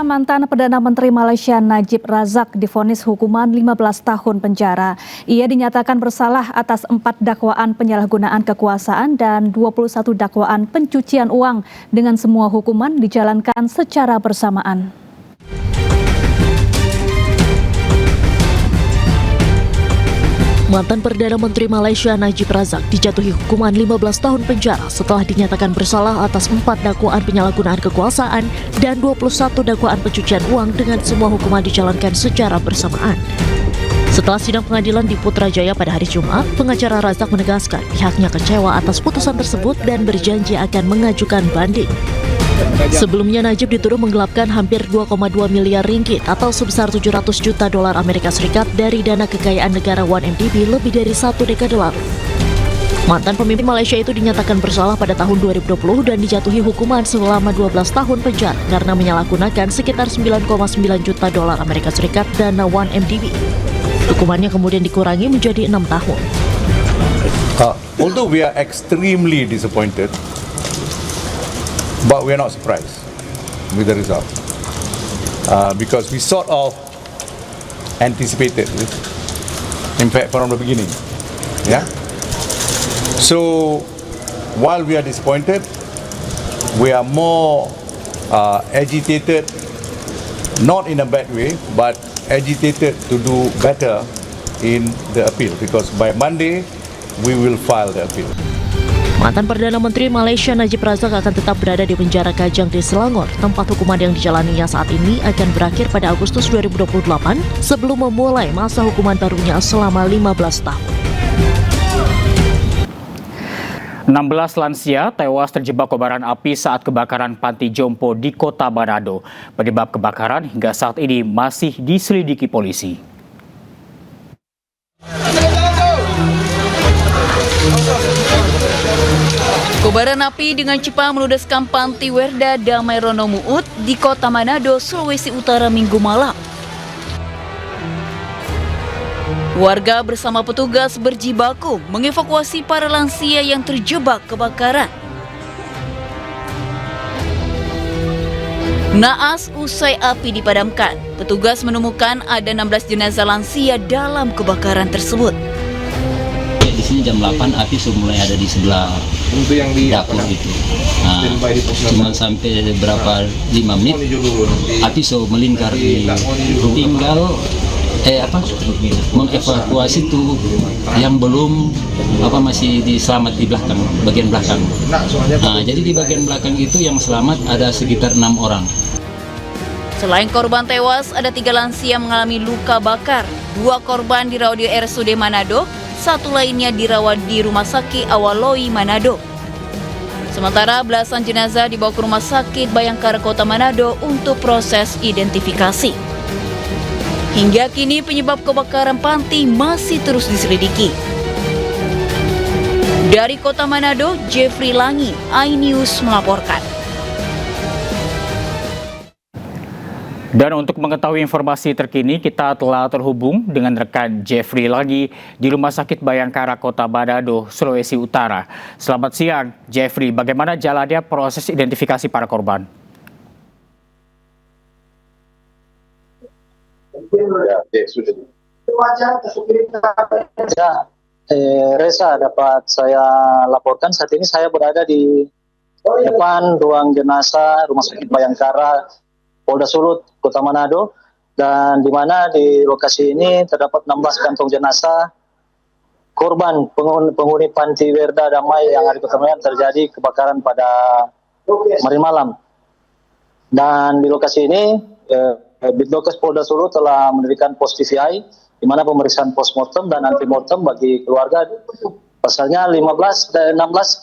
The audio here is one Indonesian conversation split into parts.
Saudara, mantan Perdana Menteri Malaysia Najib Razak divonis hukuman 15 tahun penjara. Ia dinyatakan bersalah atas 4 dakwaan penyalahgunaan kekuasaan dan 21 dakwaan pencucian uang dengan semua hukuman dijalankan secara bersamaan. Mantan Perdana Menteri Malaysia Najib Razak dijatuhi hukuman 15 tahun penjara setelah dinyatakan bersalah atas 4 dakwaan penyalahgunaan kekuasaan dan 21 dakwaan pencucian uang dengan semua hukuman dijalankan secara bersamaan. Setelah sidang pengadilan di Putrajaya pada hari Jumat, pengacara Razak menegaskan pihaknya kecewa atas putusan tersebut dan berjanji akan mengajukan banding. Sebelumnya Najib dituduh menggelapkan hampir 2,2 miliar ringgit atau sebesar 700 juta dolar Amerika Serikat dari dana kekayaan negara 1MDB lebih dari 1 dekade lalu. Mantan pemimpin Malaysia itu dinyatakan bersalah pada tahun 2020 dan dijatuhi hukuman selama 12 tahun penjara karena menyalahgunakan sekitar 9,9 juta dolar Amerika Serikat dana 1MDB. Hukumannya kemudian dikurangi menjadi 6 tahun. Although we are extremely disappointed, but we are not surprised with the result because we sort of anticipated it. In fact, from the beginning. Yeah. So while we are disappointed, we are more agitated, not in a bad way, but agitated to do better in the appeal because by Monday we will file the appeal. Mantan Perdana Menteri Malaysia Najib Razak akan tetap berada di penjara Kajang di Selangor. Tempat hukuman yang dijalaninya saat ini akan berakhir pada Agustus 2028 sebelum memulai masa hukuman barunya selama 15 tahun. 16 lansia tewas terjebak kobaran api saat kebakaran panti jompo di Kota Manado. Penyebab kebakaran hingga saat ini masih diselidiki polisi. Kobaran api dengan cepat meludeskan panti Werda Damai Rono Muut di Kota Manado, Sulawesi Utara Minggu malam. Warga bersama petugas berjibaku mengevakuasi para lansia yang terjebak kebakaran. Naas usai api dipadamkan, petugas menemukan ada 16 jenazah lansia dalam kebakaran tersebut. Di sini jam 8 api sudah mulai ada di sebelah dapur itu. Cuma sampai berapa 5 menit api sudah melingkar di tinggal mengevakuasi itu yang belum masih diselamat di belakang, bagian belakang. Jadi di bagian belakang itu yang selamat ada sekitar 6 orang. Selain korban tewas, ada 3 lansia mengalami luka bakar. 2 korban dirawat di RSUD Manado, 1 lainnya dirawat di Rumah Sakit Awaloi Manado. Sementara belasan jenazah dibawa ke Rumah Sakit Bayangkara Kota Manado untuk proses identifikasi. Hingga kini penyebab kebakaran panti masih terus diselidiki. Dari Kota Manado, Jeffrey Langi, iNews melaporkan. Dan untuk mengetahui informasi terkini, kita telah terhubung dengan rekan Jeffrey Langi di Rumah Sakit Bayangkara Kota Manado, Sulawesi Utara. Selamat siang, Jeffrey. Bagaimana jalannya proses identifikasi para korban? Reza, dapat saya laporkan saat ini saya berada di depan ruang jenazah Rumah Sakit Bayangkara Polda Sulut, Kota Manado, dan di mana di lokasi ini terdapat 16 kantong jenazah korban penghuni panti Werda Damai yang hari pertama terjadi kebakaran pada kemarin malam. Dan di lokasi ini Bitdokes Polda Sulut telah mendirikan pos TVI di mana pemeriksaan postmortem dan antemortem bagi keluarga. Pasalnya 16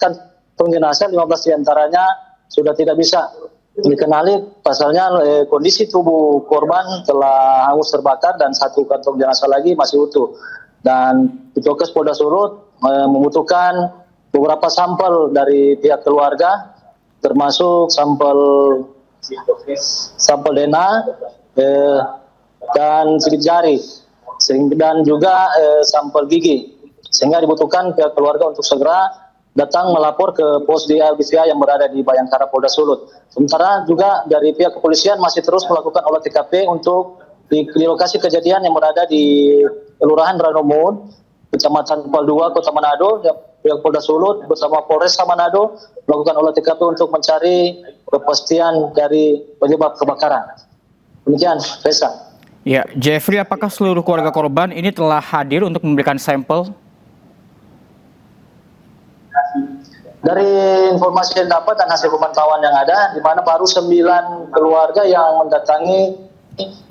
kantong jenazah, 15 diantaranya sudah tidak bisa dikenali. Pasalnya kondisi tubuh korban telah hangus terbakar dan 1 kantong jenazah lagi masih utuh. Dan Bitdokes Polda Sulut membutuhkan beberapa sampel dari pihak keluarga, termasuk sampel DNA dan sidik jari, dan juga sampel gigi, sehingga dibutuhkan pihak keluarga untuk segera datang melapor ke pos DLBCA yang berada di Bayangkara Polda Sulut. Sementara juga dari pihak kepolisian masih terus melakukan olah TKP untuk di lokasi kejadian yang berada di Kelurahan Ranomund, Kecamatan Pal 2, Kota Manado. Pihak Polda Sulut bersama Polresta Manado melakukan olah TKP untuk mencari kepastian dari penyebab kebakaran. Demikian, Reza. Ya, Jeffrey, apakah seluruh keluarga korban ini telah hadir untuk memberikan sampel? Dari informasi yang dapat dan hasil pemantauan yang ada, di mana baru 9 keluarga yang mendatangi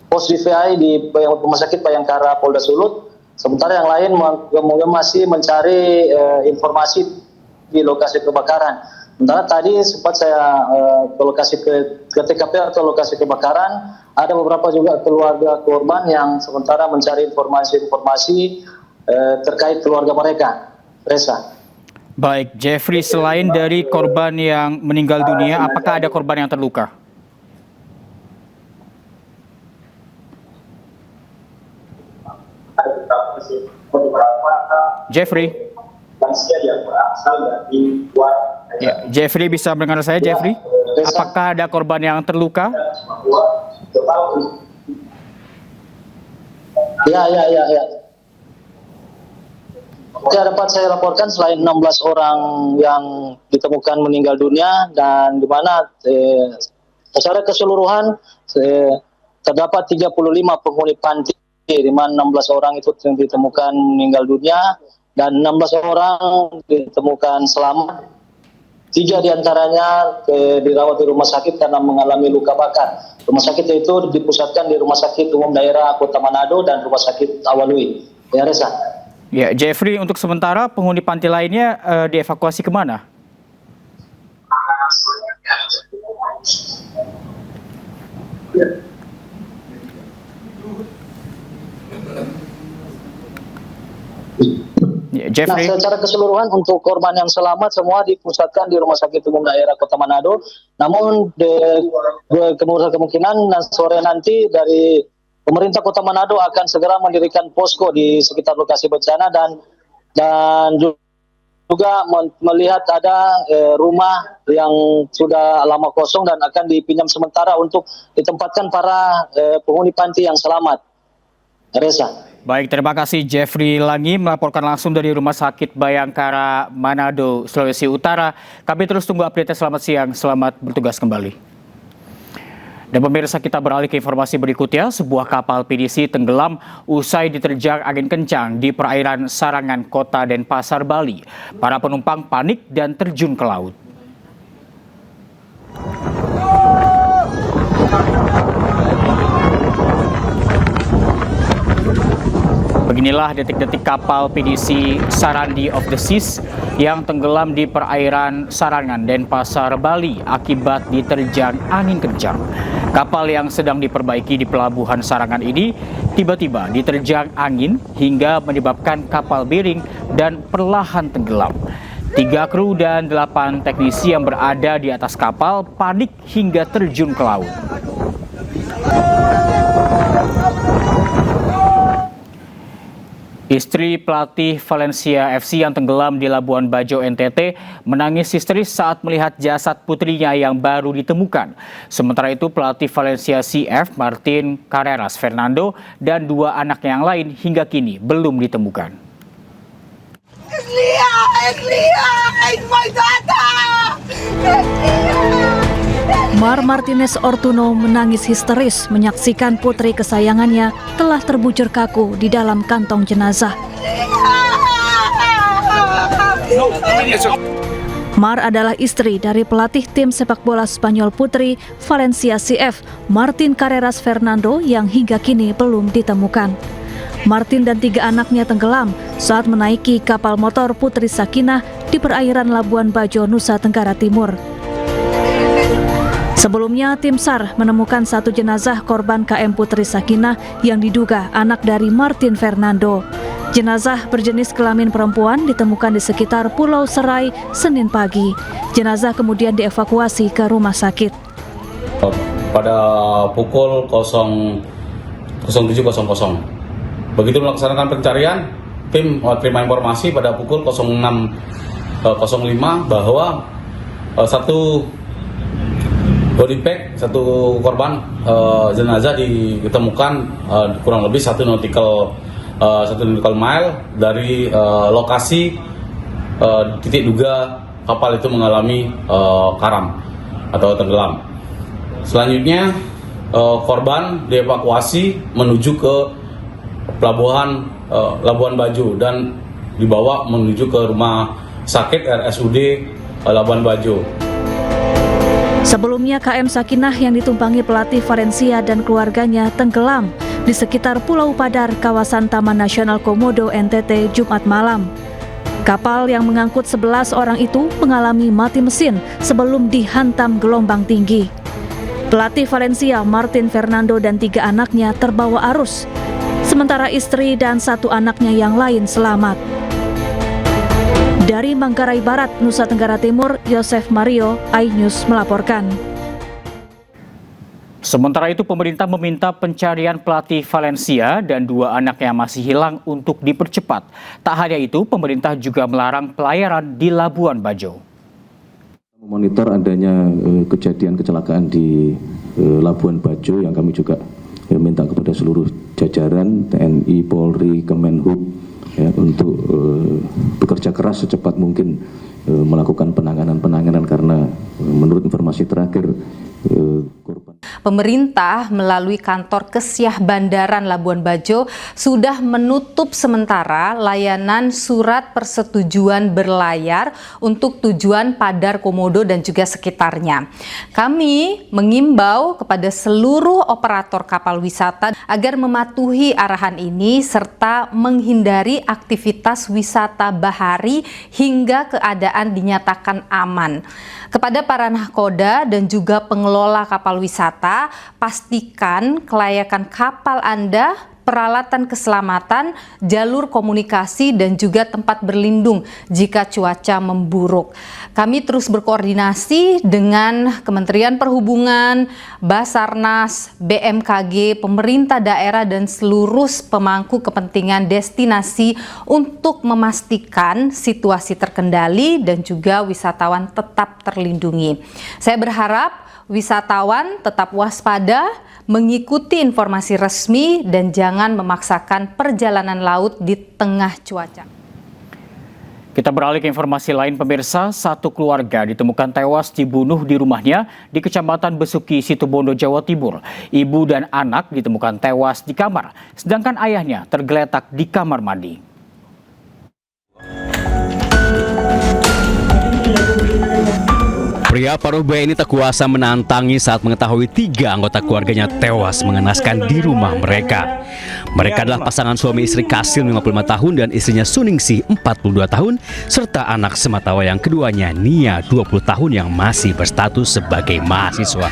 pos DVI di Rumah Sakit Bayangkara Polda Sulut, sementara yang lain kemudian masih mencari informasi di lokasi kebakaran. Sementara tadi sempat saya ke lokasi ke TKP atau lokasi kebakaran, ada beberapa juga keluarga korban yang sementara mencari informasi-informasi terkait keluarga mereka. Reza. Baik, Jeffrey, selain dari korban yang meninggal dunia, apakah ada korban yang terluka? Jeffrey? Ya, Jeffrey bisa mendengar saya, Jeffrey? Apakah ada korban yang terluka? Ya. Ya, dapat saya laporkan selain 16 orang yang ditemukan meninggal dunia dan di mana secara keseluruhan terdapat 35 penghuni panti, di mana 16 orang itu ditemukan meninggal dunia dan 16 orang ditemukan selamat. 3 diantaranya dirawat di rumah sakit karena mengalami luka bakar. Rumah sakit itu dipusatkan di Rumah Sakit Umum Daerah Kota Manado dan Rumah Sakit Awalui. Ya, Reza. Ya, Jeffrey, untuk sementara penghuni panti lainnya dievakuasi kemana? Ya, Jeffrey. Nah, secara keseluruhan untuk korban yang selamat semua dipusatkan di Rumah Sakit Umum Daerah Kota Manado. Namun kemungkinan sore nanti dari pemerintah Kota Manado akan segera mendirikan posko di sekitar lokasi bencana dan juga melihat ada rumah yang sudah lama kosong dan akan dipinjam sementara untuk ditempatkan para penghuni panti yang selamat. Reza. Baik, terima kasih Jeffrey Langi melaporkan langsung dari Rumah Sakit Bayangkara Manado, Sulawesi Utara. Kami terus tunggu update. Selamat siang, selamat bertugas kembali. Dan pemirsa, kita beralih ke informasi berikutnya. Sebuah kapal PDC tenggelam usai diterjang angin kencang di perairan Sarangan, Kota Denpasar, Bali. Para penumpang panik dan terjun ke laut. Beginilah detik-detik kapal PDC Sarandi of the Seas yang tenggelam di perairan Sarangan, Denpasar, Bali akibat diterjang angin kencang. Kapal yang sedang diperbaiki di pelabuhan Sarangan ini tiba-tiba diterjang angin hingga menyebabkan kapal miring dan perlahan tenggelam. 3 kru dan 8 teknisi yang berada di atas kapal panik hingga terjun ke laut. Istri pelatih Valencia FC yang tenggelam di Labuan Bajo, NTT, menangis histeris saat melihat jasad putrinya yang baru ditemukan. Sementara itu, pelatih Valencia CF, Martin Carreras Fernando, dan 2 anak yang lain hingga kini belum ditemukan. Mar Martinez Ortuno menangis histeris menyaksikan putri kesayangannya telah terbujur kaku di dalam kantong jenazah. Mar adalah istri dari pelatih tim sepak bola Spanyol putri Valencia CF, Martin Carreras Fernando, yang hingga kini belum ditemukan. Martin dan 3 anaknya tenggelam saat menaiki kapal motor Putri Sakinah di perairan Labuan Bajo, Nusa Tenggara Timur. Sebelumnya, tim SAR menemukan 1 jenazah korban KM Putri Sakinah yang diduga anak dari Martin Fernando. Jenazah berjenis kelamin perempuan ditemukan di sekitar Pulau Serai Senin pagi. Jenazah kemudian dievakuasi ke rumah sakit. Pada pukul 07.00, begitu melaksanakan pencarian, tim terima informasi pada pukul 06.00 05 bahwa satu body bag, satu korban jenazah ditemukan kurang lebih 1 nautical mile dari lokasi titik duga kapal itu mengalami karam atau tenggelam. Selanjutnya korban dievakuasi menuju ke pelabuhan Labuan Bajo dan dibawa menuju ke rumah sakit RSUD Labuan Bajo. Sebelumnya KM Sakinah yang ditumpangi pelatih Valencia dan keluarganya tenggelam di sekitar Pulau Padar, kawasan Taman Nasional Komodo, NTT, Jumat malam. Kapal yang mengangkut 11 orang itu mengalami mati mesin sebelum dihantam gelombang tinggi. Pelatih Valencia, Martin Fernando, dan 3 anaknya terbawa arus, sementara istri dan 1 anaknya yang lain selamat. Dari Manggarai Barat, Nusa Tenggara Timur, Yosef Mario, iNews melaporkan. Sementara itu, pemerintah meminta pencarian pelatih Valencia dan 2 anak yang masih hilang untuk dipercepat. Tak hanya itu, pemerintah juga melarang pelayaran di Labuan Bajo. Memonitor adanya kejadian kecelakaan di Labuan Bajo yang kami juga minta kepada seluruh jajaran TNI, Polri, Kemenhub ya, untuk bekerja keras secepat mungkin melakukan penanganan karena menurut informasi terakhir korban. Pemerintah melalui kantor Kesyah Bandaran Labuan Bajo sudah menutup sementara layanan surat persetujuan berlayar untuk tujuan Padar, Komodo, dan juga sekitarnya. Kami mengimbau kepada seluruh operator kapal wisata agar mematuhi arahan ini serta menghindari aktivitas wisata bahari hingga keadaan dinyatakan aman. Kepada para nahkoda dan juga pengelola kapal wisata, pastikan kelayakan kapal Anda, peralatan keselamatan, jalur komunikasi, dan juga tempat berlindung jika cuaca memburuk. Kami terus berkoordinasi dengan Kementerian Perhubungan, Basarnas, BMKG, pemerintah daerah, dan seluruh pemangku kepentingan destinasi untuk memastikan situasi terkendali dan juga wisatawan tetap terlindungi. Saya berharap wisatawan tetap waspada, mengikuti informasi resmi, dan jangan memaksakan perjalanan laut di tengah cuaca. Kita beralih ke informasi lain, pemirsa. 1 keluarga ditemukan tewas dibunuh di rumahnya di Kecamatan Besuki, Situbondo, Jawa Timur. Ibu dan anak ditemukan tewas di kamar, sedangkan ayahnya tergeletak di kamar mandi. Pria paruh baya ini tak kuasa menantangi saat mengetahui 3 anggota keluarganya tewas mengenaskan di rumah mereka. Mereka adalah pasangan suami istri Kasil 55 tahun dan istrinya Suningsih 42 tahun serta anak sematawayang keduanya Nia 20 tahun yang masih berstatus sebagai mahasiswa.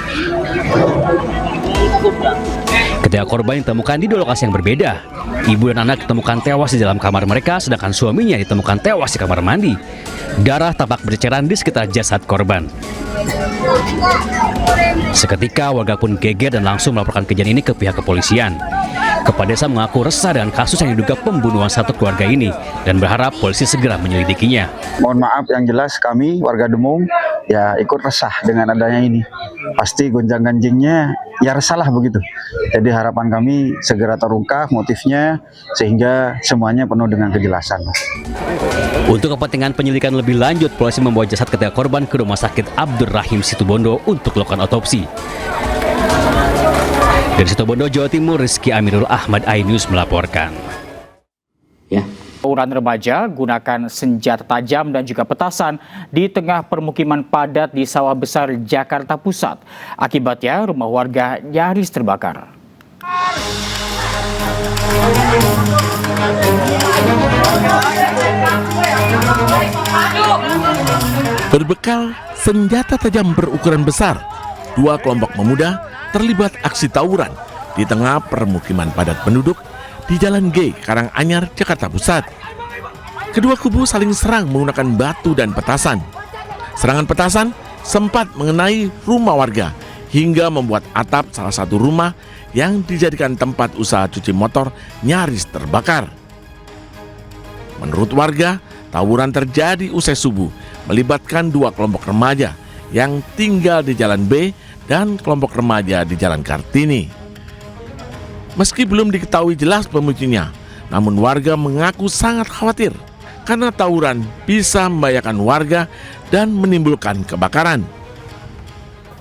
Ketiga korban ditemukan di 2 lokasi yang berbeda. Ibu dan anak ditemukan tewas di dalam kamar mereka, sedangkan suaminya ditemukan tewas di kamar mandi. Darah tampak berceceran di sekitar jasad korban. Seketika warga pun geger dan langsung melaporkan kejadian ini ke pihak kepolisian. Kepala desa mengaku resah dengan kasus yang diduga pembunuhan 1 keluarga ini dan berharap polisi segera menyelidikinya. Mohon maaf, yang jelas kami warga Demung ya ikut resah dengan adanya ini. Pasti gonjang-ganjingnya ya resahlah begitu. Jadi harapan kami segera terungkap motifnya sehingga semuanya penuh dengan kejelasan. Untuk kepentingan penyelidikan lebih lanjut, polisi membawa jasad ketiga korban ke Rumah Sakit Abdurrahim Situbondo untuk melakukan otopsi. Dari Situbondo, Jawa Timur, Rizky Amirul Ahmad, iNews melaporkan. Tawuran remaja gunakan senjata tajam dan juga petasan di tengah permukiman padat di Sawah Besar, Jakarta Pusat. Akibatnya rumah warga nyaris terbakar. Berbekal senjata tajam berukuran besar, 2 kelompok pemuda terlibat aksi tawuran di tengah permukiman padat penduduk di Jalan G, Karanganyar, Jakarta Pusat. Kedua kubu saling serang menggunakan batu dan petasan. Serangan petasan sempat mengenai rumah warga hingga membuat atap salah satu rumah yang dijadikan tempat usaha cuci motor nyaris terbakar. Menurut warga, tawuran terjadi usai subuh, melibatkan dua kelompok remaja yang tinggal di Jalan B dan kelompok remaja di Jalan Kartini. Meski belum diketahui jelas pemicunya, namun warga mengaku sangat khawatir karena tawuran bisa membahayakan warga dan menimbulkan kebakaran.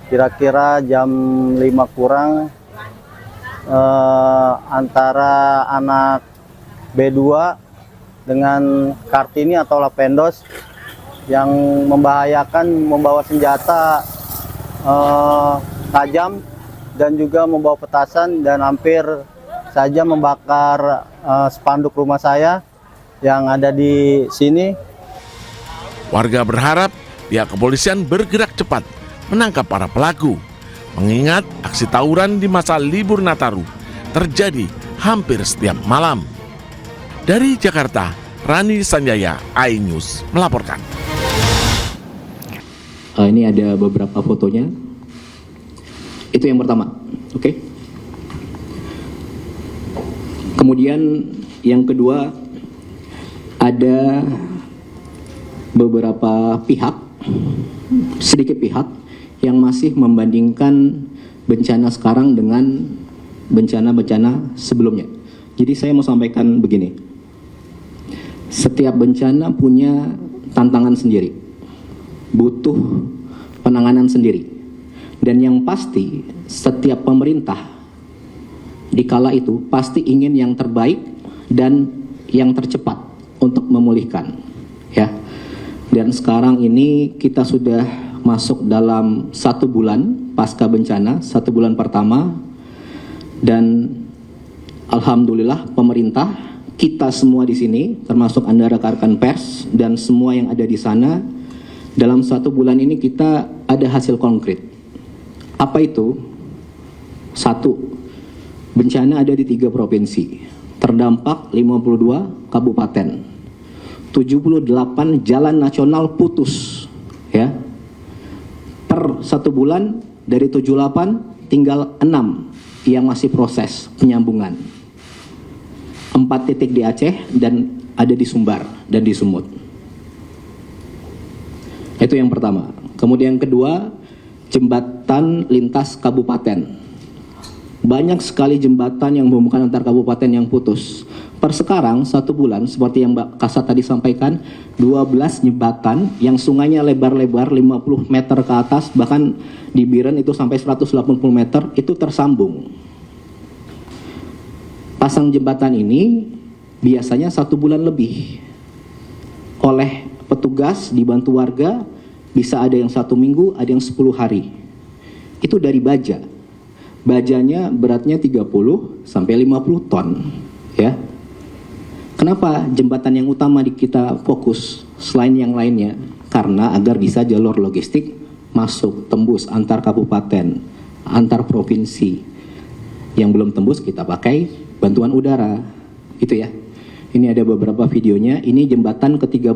Kira-kira jam 5 kurang antara anak B2 dengan Kartini atau Lapendos yang membahayakan, membawa senjata tajam dan juga membawa petasan dan hampir saja membakar spanduk rumah saya yang ada di sini. Warga berharap pihak kepolisian bergerak cepat menangkap para pelaku, mengingat aksi tawuran di masa libur Nataru terjadi hampir setiap malam. Dari Jakarta, Rani Sanjaya, iNews melaporkan. Ini ada beberapa fotonya. Itu yang pertama, oke. Kemudian yang kedua, ada beberapa pihak, sedikit pihak yang masih membandingkan bencana sekarang dengan bencana-bencana sebelumnya. Jadi saya mau sampaikan begini, setiap bencana punya tantangan sendiri, butuh penanganan sendiri. Dan yang pasti setiap pemerintah di kala itu pasti ingin yang terbaik dan yang tercepat untuk memulihkan, ya. Dan sekarang ini kita sudah masuk dalam 1 bulan pasca bencana, 1 bulan pertama, dan alhamdulillah pemerintah, kita semua di sini, termasuk Anda rekan-rekan pers dan semua yang ada di sana, dalam 1 bulan ini kita ada hasil konkret. Apa itu? 1, bencana ada di 3 provinsi, terdampak 52 kabupaten, 78 jalan nasional putus, ya. Per 1 bulan dari 78 tinggal 6 yang masih proses penyambungan. 4 titik di Aceh dan ada di Sumbar dan di Sumut. Itu yang pertama. Kemudian yang kedua, jembatan lintas kabupaten. Banyak sekali jembatan yang menghubungkan antar kabupaten yang putus. Per sekarang 1 bulan, seperti yang Mbak Kasat tadi sampaikan, 12 jembatan yang sungainya lebar-lebar 50 meter ke atas, bahkan di Biren itu sampai 180 meter, itu tersambung. Pasang jembatan ini biasanya 1 bulan lebih. Oleh petugas dibantu warga, bisa ada yang 1 minggu, ada yang 10 hari. Itu dari baja. Bajanya beratnya 30 sampai 50 ton, ya. Kenapa jembatan yang utama kita fokus selain yang lainnya? Karena agar bisa jalur logistik masuk, tembus antar kabupaten, antar provinsi. Yang belum tembus kita pakai bantuan udara, gitu ya. Ini ada beberapa videonya. Ini jembatan ke-13.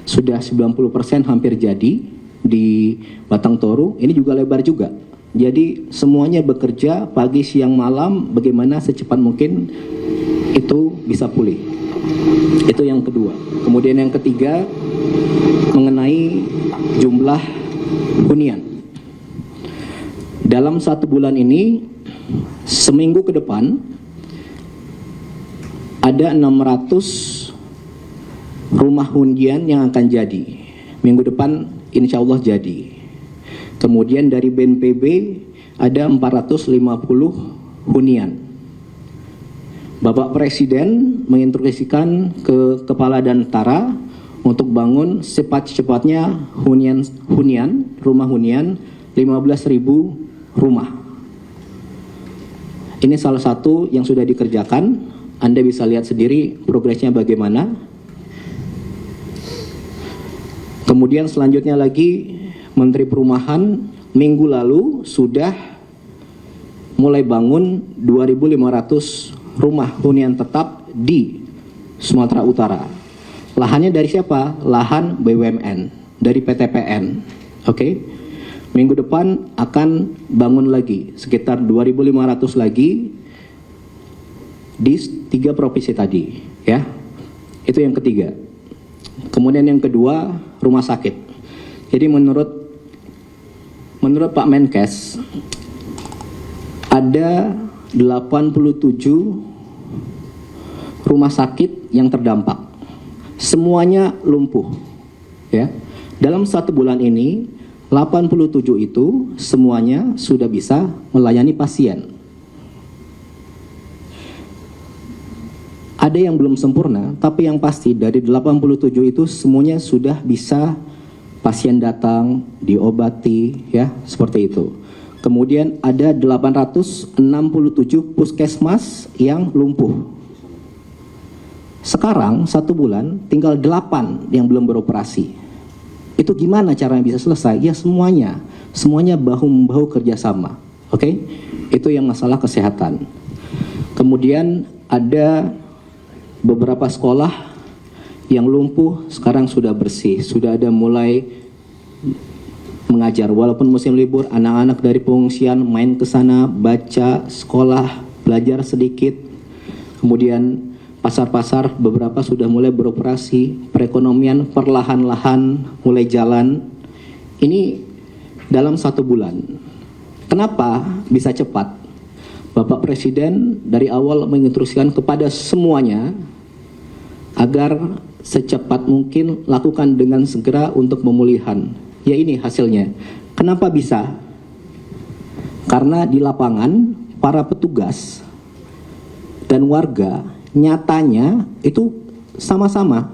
Sudah 90% hampir jadi di Batang Toru. Ini juga lebar juga. Jadi semuanya bekerja pagi, siang, malam, bagaimana secepat mungkin itu bisa pulih. Itu yang kedua. Kemudian yang ketiga, mengenai jumlah hunian. Dalam 1 bulan ini, seminggu ke depan, ada 600 rumah hunian yang akan jadi. Minggu depan insya Allah jadi. Kemudian dari BNPB ada 450 hunian. Bapak Presiden menginstruksikan ke Kepala Danantara untuk bangun cepat-cepatnya rumah hunian 15.000 rumah. Ini salah satu yang sudah dikerjakan. Anda bisa lihat sendiri progresnya bagaimana. Kemudian selanjutnya lagi, Menteri Perumahan minggu lalu sudah mulai bangun 2.500 rumah hunian tetap di Sumatera Utara. Lahannya dari siapa? Lahan BUMN, dari PTPN. Oke. Minggu depan akan bangun lagi sekitar 2.500 lagi di 3 provinsi tadi, ya. Itu yang ketiga. Kemudian yang kedua, rumah sakit. Jadi menurut Pak Menkes, ada 87 rumah sakit yang terdampak. Semuanya lumpuh. Ya. Dalam 1 bulan ini, 87 itu semuanya sudah bisa melayani pasien. Ada yang belum sempurna, tapi yang pasti dari 87 itu semuanya sudah bisa pasien datang, diobati, ya, seperti itu. Kemudian ada 867 puskesmas yang lumpuh. Sekarang 1 bulan tinggal 8 yang belum beroperasi. Itu gimana caranya bisa selesai? Ya semuanya bahu-membahu kerjasama. Oke? Itu yang masalah kesehatan. Kemudian ada beberapa sekolah yang lumpuh sekarang sudah bersih, sudah ada mulai mengajar. Walaupun musim libur, anak-anak dari pengungsian main ke sana, baca, sekolah, belajar sedikit. Kemudian pasar-pasar beberapa sudah mulai beroperasi, perekonomian perlahan-lahan mulai jalan. Ini dalam 1 bulan. Kenapa bisa cepat? Bapak Presiden dari awal menginstruksikan kepada semuanya agar secepat mungkin lakukan dengan segera untuk pemulihan. Ya ini hasilnya. Kenapa bisa? Karena di lapangan para petugas dan warga nyatanya itu sama-sama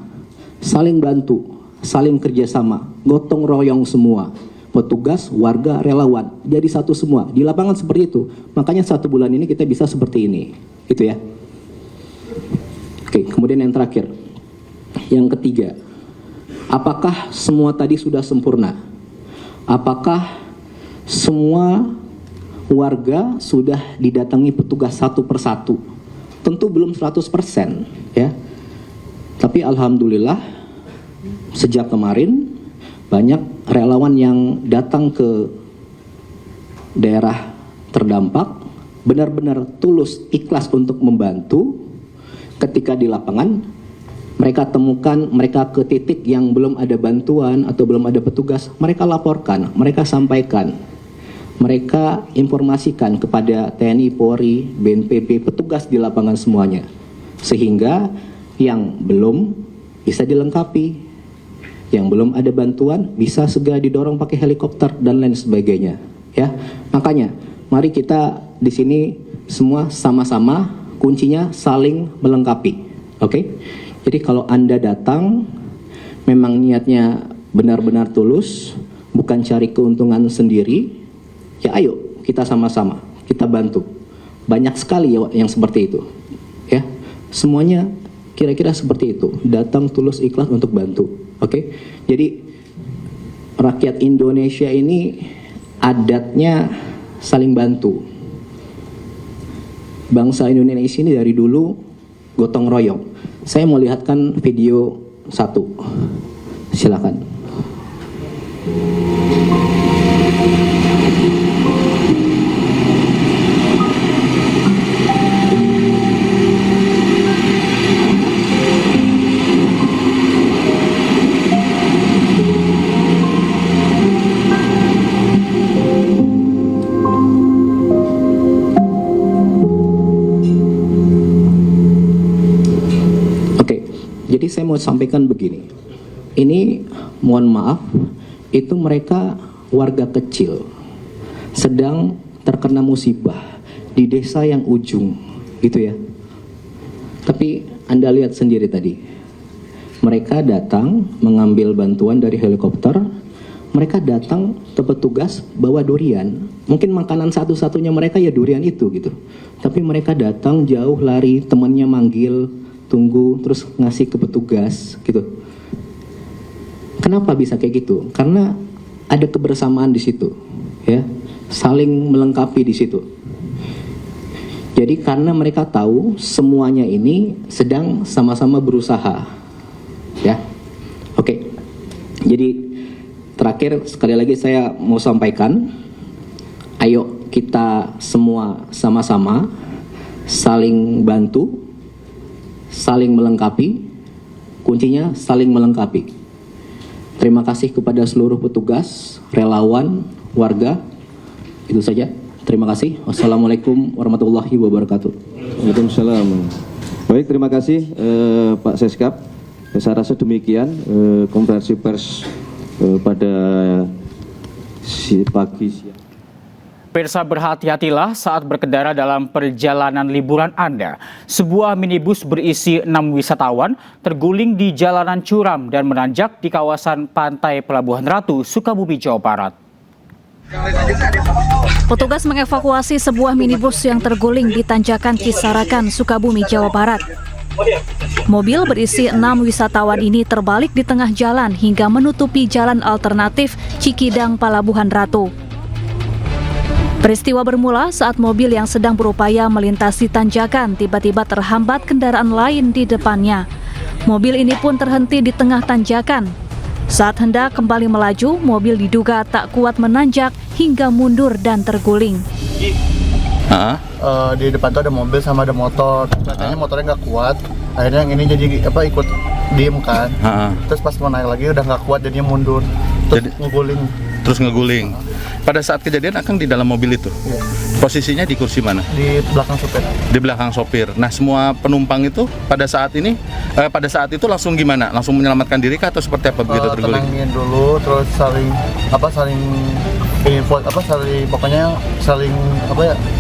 saling bantu, saling kerjasama, gotong royong semua. Petugas, warga, relawan, jadi satu semua. Di lapangan seperti itu. Makanya 1 bulan ini kita bisa seperti ini. Gitu ya. Oke, kemudian yang terakhir. Yang ketiga. Apakah semua tadi sudah sempurna? Apakah semua warga sudah didatangi petugas satu persatu? Tentu belum 100%, ya. Tapi alhamdulillah sejak kemarin banyak relawan yang datang ke daerah terdampak, benar-benar tulus, ikhlas untuk membantu. Ketika di lapangan, mereka temukan, mereka ke titik yang belum ada bantuan atau belum ada petugas, mereka laporkan, mereka sampaikan, mereka informasikan kepada TNI, Polri, BNPB, petugas di lapangan semuanya. Sehingga yang belum bisa dilengkapi, yang belum ada bantuan bisa segera didorong pakai helikopter dan lain sebagainya, ya. Makanya mari kita di sini semua sama-sama, kuncinya saling melengkapi. Oke? Jadi kalau Anda datang memang niatnya benar-benar tulus, bukan cari keuntungan sendiri, ya ayo kita sama-sama, kita bantu. Banyak sekali ya yang seperti itu. Ya. Semuanya kira-kira seperti itu, datang tulus ikhlas untuk bantu. Oke, jadi rakyat Indonesia ini adatnya saling bantu. Bangsa Indonesia ini dari dulu gotong royong. Saya mau lihatkan video 1. Silakan. Jadi saya mau sampaikan begini, ini mohon maaf, itu mereka warga kecil, sedang terkena musibah di desa yang ujung, gitu ya. Tapi Anda lihat sendiri tadi, mereka datang mengambil bantuan dari helikopter, mereka datang ke petugas bawa durian, mungkin makanan satu-satunya mereka ya durian itu gitu. Tapi mereka datang jauh lari, temannya manggil, tunggu, terus ngasih ke petugas gitu. Kenapa bisa kayak gitu? Karena ada kebersamaan di situ, ya, saling melengkapi di situ. Jadi karena mereka tahu semuanya ini sedang sama-sama berusaha, ya. Oke. Jadi terakhir sekali lagi saya mau sampaikan, ayo kita semua sama-sama saling bantu, saling melengkapi, Kuncinya saling melengkapi. Terima kasih kepada seluruh petugas, relawan, warga. Itu saja. Terima kasih. Wassalamualaikum warahmatullahi wabarakatuh. Waalaikumsalam. Baik, terima kasih Pak Seskap. Saya rasa demikian konferensi pers pada pagi siang. Pemirsa, berhati-hatilah saat berkendara dalam perjalanan liburan Anda. Sebuah minibus berisi 6 wisatawan terguling di jalanan curam dan menanjak di kawasan pantai Pelabuhan Ratu, Sukabumi, Jawa Barat. Petugas mengevakuasi sebuah minibus yang terguling di tanjakan Cisarakan, Sukabumi, Jawa Barat. Mobil berisi 6 wisatawan ini terbalik di tengah jalan hingga menutupi jalan alternatif Cikidang, Pelabuhan Ratu. Peristiwa bermula saat mobil yang sedang berupaya melintasi tanjakan tiba-tiba terhambat kendaraan lain di depannya. Mobil ini pun terhenti di tengah tanjakan. Saat hendak kembali melaju, mobil diduga tak kuat menanjak hingga mundur dan terguling. Di depan tuh ada mobil sama ada motor. Katanya motornya nggak kuat. Akhirnya yang ini jadi ikut diem kan. Terus pas mau naik lagi udah nggak kuat jadinya mundur. Terus ngeguling. Pada saat kejadian Akang di dalam mobil itu? Iya. Posisinya di kursi mana? Di belakang sopir. Di belakang sopir. Nah, semua penumpang itu pada saat itu langsung gimana? Langsung menyelamatkan diri kah atau seperti apa begitu terguling? Tenangin dulu, terus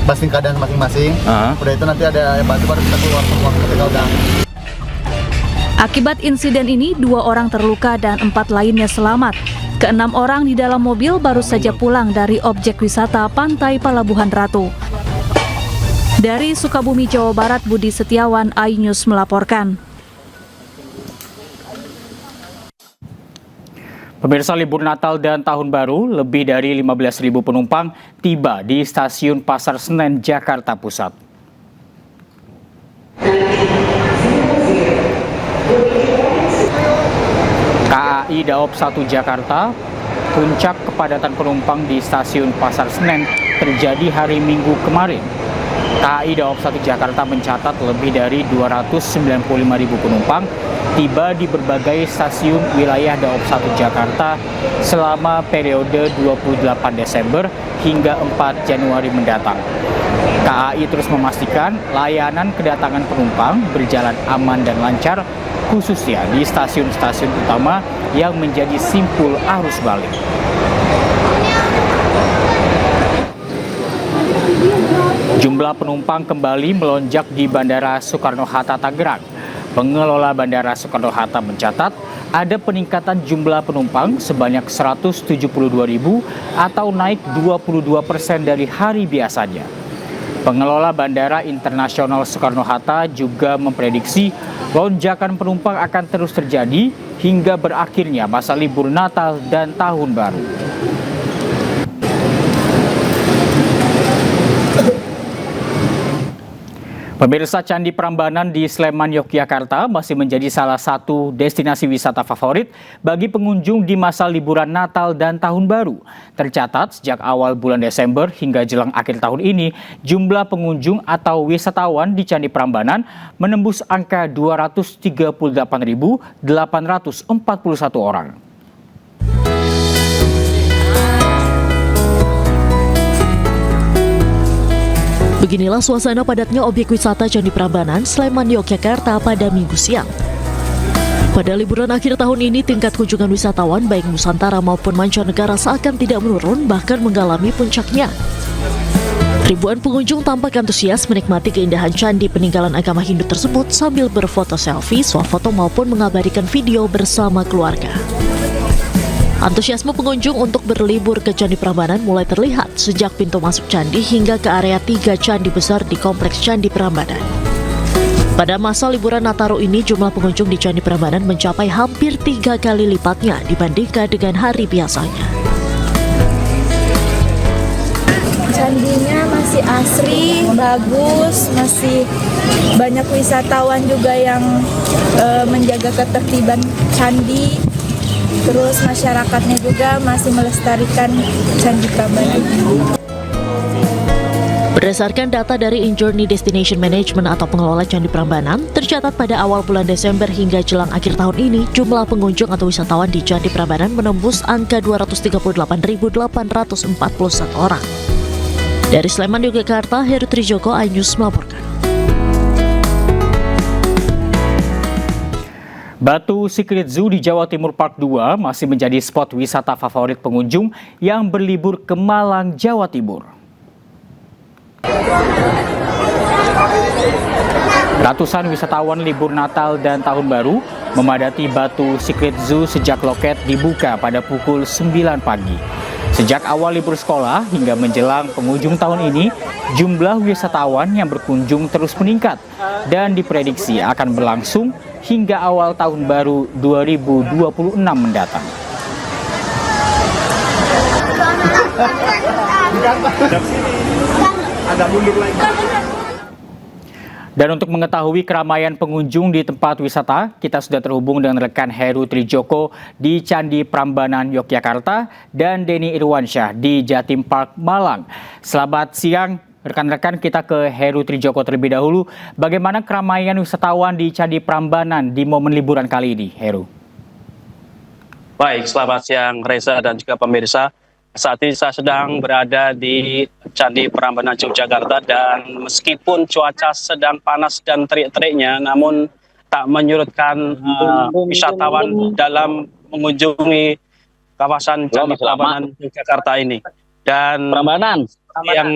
pastikan keadaan masing-masing. Udah itu nanti ada bantu baru kita keluar semua ketika udah. Akibat insiden ini, 2 orang terluka dan 4 lainnya selamat. Ke-6 orang di dalam mobil baru saja pulang dari objek wisata Pantai Pelabuhan Ratu. Dari Sukabumi, Jawa Barat, Budi Setiawan, iNews melaporkan. Pemirsa, libur Natal dan Tahun Baru, lebih dari 15.000 penumpang tiba di Stasiun Pasar Senen, Jakarta Pusat. KAI Daop 1 Jakarta, puncak kepadatan penumpang di Stasiun Pasar Senen terjadi hari Minggu kemarin. KAI Daop 1 Jakarta mencatat lebih dari 295.000 penumpang tiba di berbagai stasiun wilayah Daop 1 Jakarta selama periode 28 Desember hingga 4 Januari mendatang. KAI terus memastikan layanan kedatangan penumpang berjalan aman dan lancar, khususnya di stasiun-stasiun utama yang menjadi simpul arus balik. Jumlah penumpang kembali melonjak di Bandara Soekarno-Hatta, Tangerang. Pengelola Bandara Soekarno-Hatta mencatat ada peningkatan jumlah penumpang sebanyak 172.000 atau naik 22% dari hari biasanya. Pengelola Bandara Internasional Soekarno-Hatta juga memprediksi lonjakan penumpang akan terus terjadi hingga berakhirnya masa libur Natal dan Tahun Baru. Pemirsa, Candi Prambanan di Sleman, Yogyakarta masih menjadi salah satu destinasi wisata favorit bagi pengunjung di masa liburan Natal dan Tahun Baru. Tercatat sejak awal bulan Desember hingga jelang akhir tahun ini, jumlah pengunjung atau wisatawan di Candi Prambanan menembus angka 238.841 orang. Beginilah suasana padatnya objek wisata Candi Prambanan, Sleman, Yogyakarta pada Minggu siang. Pada liburan akhir tahun ini, tingkat kunjungan wisatawan baik Nusantara maupun mancanegara seakan tidak menurun, bahkan mengalami puncaknya. Ribuan pengunjung tampak antusias menikmati keindahan candi peninggalan agama Hindu tersebut sambil berfoto selfie, swafoto maupun mengabadikan video bersama keluarga. Antusiasme pengunjung untuk berlibur ke Candi Prambanan mulai terlihat sejak pintu masuk candi hingga ke area 3 candi besar di Kompleks Candi Prambanan. Pada masa liburan Nataru ini, jumlah pengunjung di Candi Prambanan mencapai hampir 3 kali lipatnya dibandingkan dengan hari biasanya. Candinya masih asri, bagus, masih banyak wisatawan juga yang menjaga ketertiban candi. Terus masyarakatnya juga masih melestarikan Candi Prambanan. Berdasarkan data dari InJourney Destination Management atau pengelola Candi Prambanan, tercatat pada awal bulan Desember hingga jelang akhir tahun ini, jumlah pengunjung atau wisatawan di Candi Prambanan menembus angka 238.841 orang. Dari Sleman, Yogyakarta, Heru Trijoko, iNews melaporkan. Batu Secret Zoo di Jawa Timur Park 2 masih menjadi spot wisata favorit pengunjung yang berlibur ke Malang, Jawa Timur. Ratusan wisatawan libur Natal dan Tahun Baru memadati Batu Secret Zoo sejak loket dibuka pada pukul 9 pagi. Sejak awal libur sekolah hingga menjelang penghujung tahun ini, jumlah wisatawan yang berkunjung terus meningkat dan diprediksi akan berlangsung hingga awal Tahun Baru 2026 mendatang. Dan untuk mengetahui keramaian pengunjung di tempat wisata, kita sudah terhubung dengan rekan Heru Trijoko di Candi Prambanan, Yogyakarta, dan Denny Irwansyah di Jatim Park, Malang. Selamat siang, rekan-rekan, kita ke Heru Trijoko terlebih dahulu. Bagaimana keramaian wisatawan di Candi Prambanan di momen liburan kali ini, Heru? Baik, selamat siang Reza dan juga pemirsa. Saat ini saya sedang berada di Candi Prambanan, Yogyakarta, dan meskipun cuaca sedang panas dan terik-teriknya, namun tak menyurutkan wisatawan dalam mengunjungi kawasan Candi Prambanan, Yogyakarta ini. Dan yang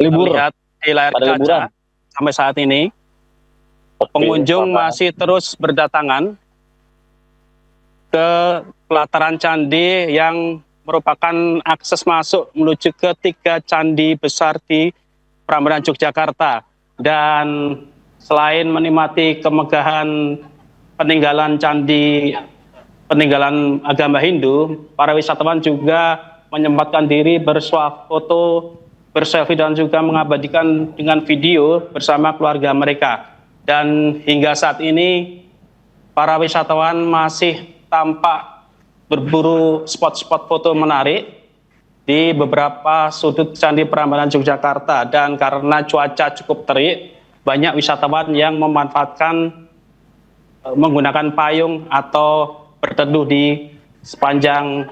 lihat di layar kaca sampai saat ini, pengunjung masih terus berdatangan ke pelataran candi yang merupakan akses masuk menuju ke 3 candi besar di Prambanan, Yogyakarta. Dan selain menikmati kemegahan peninggalan candi, peninggalan agama Hindu, para wisatawan juga menyempatkan diri bersuah foto, berselfie, dan juga mengabadikan dengan video bersama keluarga mereka. Dan hingga saat ini, para wisatawan masih tampak berburu spot-spot foto menarik di beberapa sudut Candi Prambanan, Yogyakarta. Dan karena cuaca cukup terik, banyak wisatawan yang memanfaatkan menggunakan payung atau berteduh di sepanjang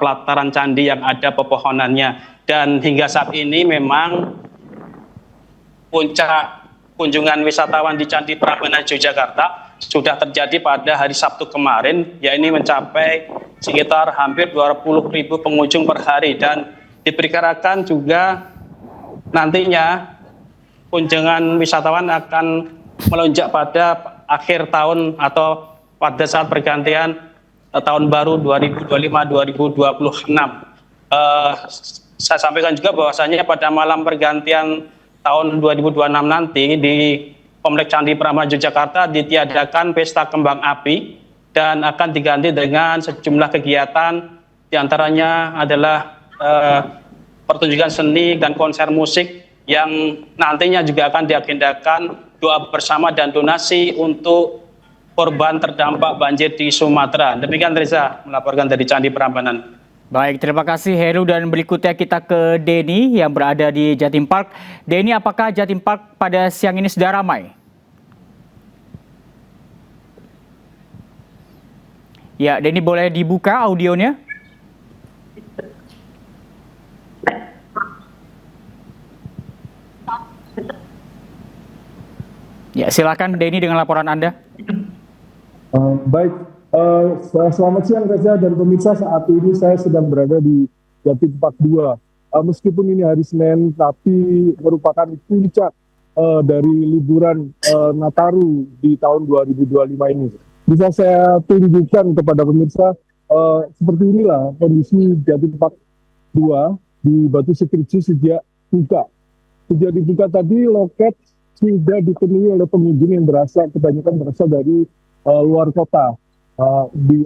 pelataran candi yang ada pepohonannya. Dan hingga saat ini memang puncak kunjungan wisatawan di Candi Prambanan, Yogyakarta sudah terjadi pada hari Sabtu kemarin, yakni mencapai sekitar hampir 20.000 pengunjung per hari. Dan diperkirakan juga nantinya kunjungan wisatawan akan melonjak pada akhir tahun atau pada saat pergantian tahun baru 2025-2026. Saya sampaikan juga bahwasanya pada malam pergantian tahun 2026 nanti di Kompleks Candi Prambanan, Yogyakarta ditiadakan pesta kembang api dan akan diganti dengan sejumlah kegiatan, diantaranya adalah pertunjukan seni dan konser musik yang nantinya juga akan diagendakan doa bersama dan donasi untuk korban terdampak banjir di Sumatera. Demikian Reza melaporkan dari Candi Prambanan. Baik, terima kasih Heru, dan berikutnya kita ke Denny yang berada di Jatim Park. Denny, apakah Jatim Park pada siang ini sudah ramai? Ya, Denny, boleh dibuka audionya? Ya, silakan Denny dengan laporan Anda. Baik, selamat siang Reza dan pemirsa. Saat ini saya sedang berada di Jatim Park 2. Meskipun ini hari Senin, tapi merupakan puncak dari liburan Nataru di tahun 2025 ini. Bisa saya tunjukkan kepada pemirsa, seperti inilah kondisi Jatim Park 2 di Batu Secret Zoo sejak buka. Sejak dibuka tadi, loket sudah dipenuhi oleh pengunjung yang kebanyakan berasal dari luar kota. Di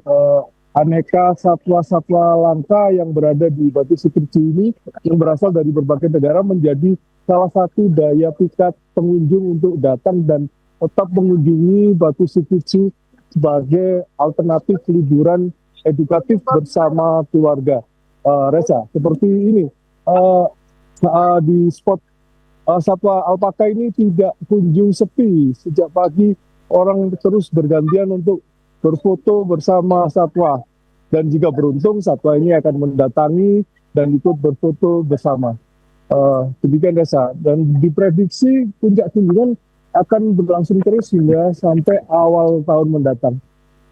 aneka satwa-satwa langka yang berada di Batu Secret Zoo ini yang berasal dari berbagai negara menjadi salah satu daya pikat pengunjung untuk datang dan tetap mengunjungi Batu Secret Zoo sebagai alternatif liburan edukatif bersama keluarga. Reza, seperti ini. di spot satwa alpaka ini tidak kunjung sepi. Sejak pagi orang terus bergantian untuk berfoto bersama satwa. Dan jika beruntung satwa ini akan mendatangi dan ikut berfoto bersama. Demikian Reza. Dan diprediksi puncak kunjungan akan berlangsung terus hingga sampai awal tahun mendatang.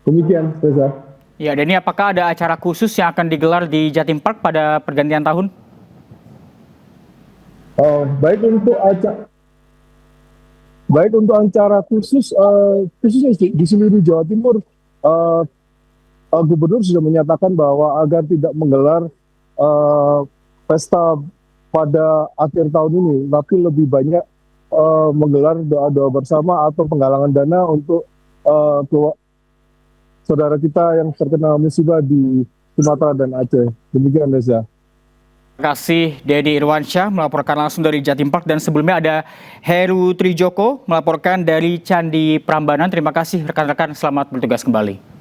Demikian Reza. Ya, dan ini apakah ada acara khusus yang akan digelar di Jatim Park pada pergantian tahun? Baik untuk acara khusus, khususnya di seluruh Jawa Timur, Gubernur sudah menyatakan bahwa agar tidak menggelar pesta pada akhir tahun ini, tapi lebih banyak menggelar doa-doa bersama atau penggalangan dana untuk saudara kita yang terkena musibah di Sumatera dan Aceh. Demikian Reza. Terima kasih Dedi Irwansyah melaporkan langsung dari Jatim Park, dan sebelumnya ada Heru Trijoko melaporkan dari Candi Prambanan. Terima kasih rekan-rekan, selamat bertugas kembali.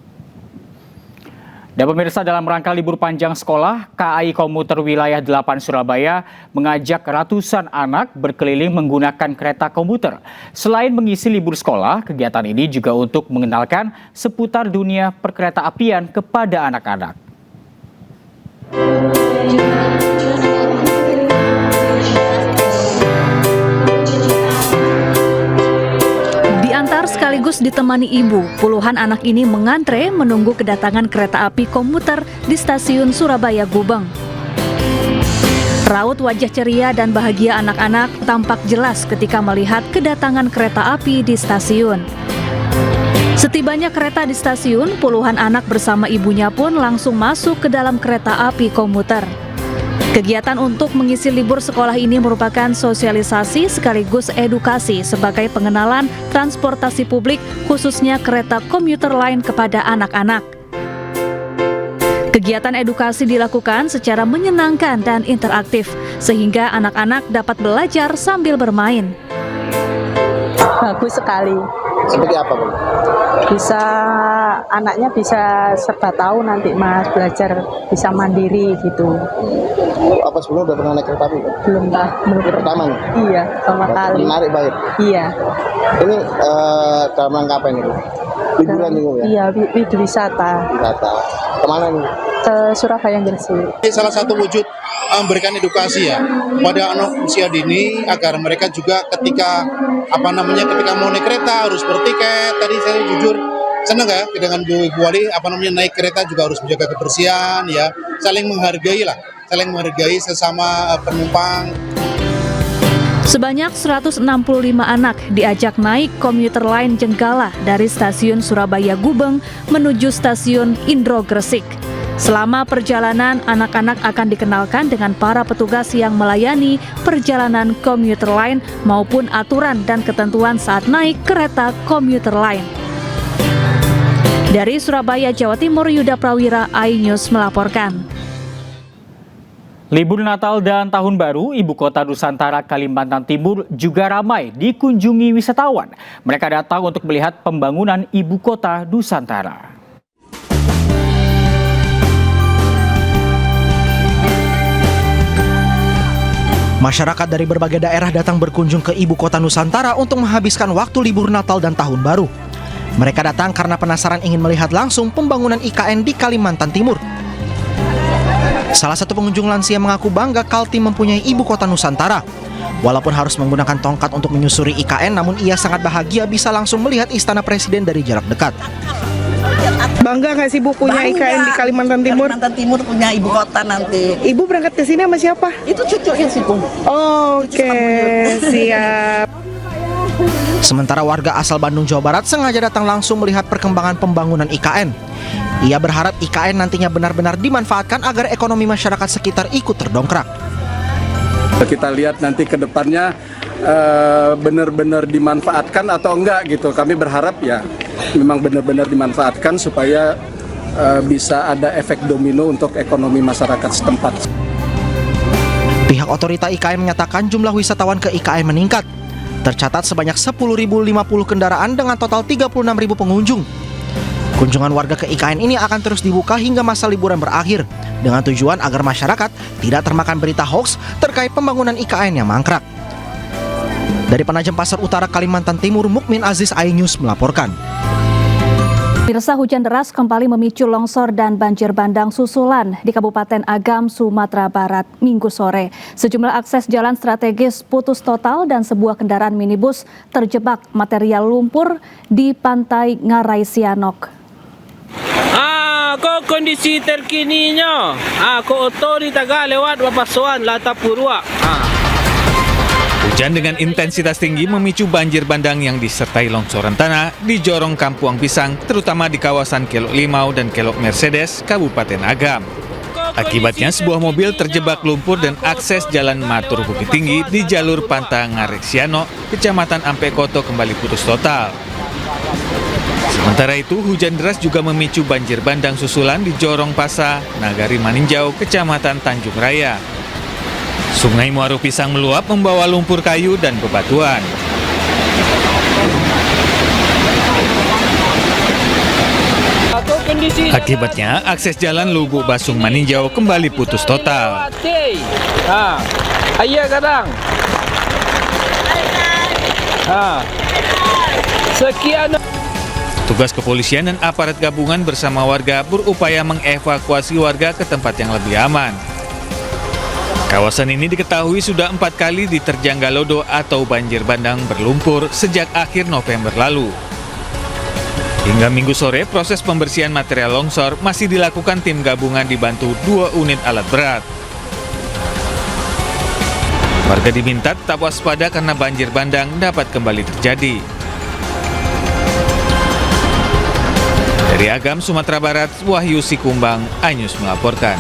Dan pemirsa, dalam rangka libur panjang sekolah, KAI Komuter Wilayah 8 Surabaya mengajak ratusan anak berkeliling menggunakan kereta komuter. Selain mengisi libur sekolah, kegiatan ini juga untuk mengenalkan seputar dunia perkereta-apian kepada anak-anak. Diantar sekaligus ditemani ibu, puluhan anak ini mengantre menunggu kedatangan kereta api komuter di stasiun Surabaya Gubeng. Raut wajah ceria dan bahagia anak-anak tampak jelas ketika melihat kedatangan kereta api di stasiun. Setibanya kereta di stasiun, puluhan anak bersama ibunya pun langsung masuk ke dalam kereta api komuter. Kegiatan untuk mengisi libur sekolah ini merupakan sosialisasi sekaligus edukasi sebagai pengenalan transportasi publik, khususnya kereta komuter lain kepada anak-anak. Kegiatan edukasi dilakukan secara menyenangkan dan interaktif, sehingga anak-anak dapat belajar sambil bermain. Bagus sekali. Seperti apa, Bu? Bisa, anaknya bisa serba tahu nanti Mas, belajar bisa mandiri gitu. Apa sebelumnya udah pernah naik kereta api? Belum, Pak. Belum pertama nih? Iya, pertama kali. Menarik banget? Iya. Ini dalam rangka apa ini, Bu? Liburan nih, Bu, ya? Iya, wisata. Wisata. Kemana nih? Ke Surabaya, Gresik. Salah satu wujud memberikan edukasi ya pada anak usia dini agar mereka juga ketika ketika mau naik kereta harus bertiket. Tadi saya jujur senang ya dengan Bu Wali naik kereta juga harus menjaga kebersihan ya, saling menghargai sesama penumpang. Sebanyak 165 anak diajak naik komuter lain Jenggala dari stasiun Surabaya Gubeng menuju stasiun Indro Gresik. Selama perjalanan, anak-anak akan dikenalkan dengan para petugas yang melayani perjalanan komuter lain maupun aturan dan ketentuan saat naik kereta komuter lain. Dari Surabaya, Jawa Timur, Yuda Prawira, iNews melaporkan. Libur Natal dan Tahun Baru, Ibu Kota Nusantara Kalimantan Timur juga ramai dikunjungi wisatawan. Mereka datang untuk melihat pembangunan Ibu Kota Nusantara. Masyarakat dari berbagai daerah datang berkunjung ke Ibu Kota Nusantara untuk menghabiskan waktu libur Natal dan Tahun Baru. Mereka datang karena penasaran ingin melihat langsung pembangunan IKN di Kalimantan Timur. Salah satu pengunjung lansia mengaku bangga Kaltim mempunyai Ibu Kota Nusantara. Walaupun harus menggunakan tongkat untuk menyusuri IKN, namun ia sangat bahagia bisa langsung melihat Istana Presiden dari jarak dekat. Bangga nggak sih Bu punya IKN di Kalimantan Timur? Kalimantan Timur punya ibu kota nanti. Ibu berangkat ke sini sama siapa? Itu cucunya sih, Bu. Oke, siap. Sementara warga asal Bandung, Jawa Barat sengaja datang langsung melihat perkembangan pembangunan IKN. Ia berharap IKN nantinya benar-benar dimanfaatkan agar ekonomi masyarakat sekitar ikut terdongkrak. Kita lihat nanti ke depannya benar-benar dimanfaatkan atau enggak gitu. Kami berharap ya memang benar-benar dimanfaatkan supaya bisa ada efek domino untuk ekonomi masyarakat setempat. Pihak otorita IKN menyatakan jumlah wisatawan ke IKN meningkat. Tercatat sebanyak 10.050 kendaraan dengan total 36.000 pengunjung. Kunjungan warga ke IKN ini akan terus dibuka hingga masa liburan berakhir, dengan tujuan agar masyarakat tidak termakan berita hoax terkait pembangunan IKN yang mangkrak. Dari Penajam Pasar Utara, Kalimantan Timur, Mukmin Aziz, iNews melaporkan. Pemirsa, hujan deras kembali memicu longsor dan banjir bandang susulan di Kabupaten Agam, Sumatera Barat, Minggu sore. Sejumlah akses jalan strategis putus total dan sebuah kendaraan minibus terjebak material lumpur di pantai Ngarai Sianok. Kok kondisi terkininya? Kok otori taga lewat Bapasuan, Lata Purwa. Hujan dengan intensitas tinggi memicu banjir bandang yang disertai longsoran tanah di Jorong Kampuang Pisang, terutama di kawasan Kelok Limau dan Kelok Mercedes, Kabupaten Agam. Akibatnya sebuah mobil terjebak lumpur dan akses jalan Matur Bukit Tinggi di jalur Pantai Ngarai Sianok, Kecamatan Ampekoto kembali putus total. Sementara itu, hujan deras juga memicu banjir bandang susulan di Jorong Pasa, Nagari Maninjau, Kecamatan Tanjung Raya. Sungai Muaru Pisang meluap membawa lumpur kayu dan bebatuan. Akibatnya, akses jalan Lubuk Basung Maninjau kembali putus total. Ayah kadang. Sekian. Tugas kepolisian dan aparat gabungan bersama warga berupaya mengevakuasi warga ke tempat yang lebih aman. Kawasan ini diketahui sudah 4 kali diterjang galodo atau banjir bandang berlumpur sejak akhir November lalu. Hingga Minggu sore, proses pembersihan material longsor masih dilakukan tim gabungan dibantu 2 unit alat berat. Warga diminta tetap waspada karena banjir bandang dapat kembali terjadi. Dari Agam, Sumatera Barat, Wahyu Sikumbang, iNews melaporkan.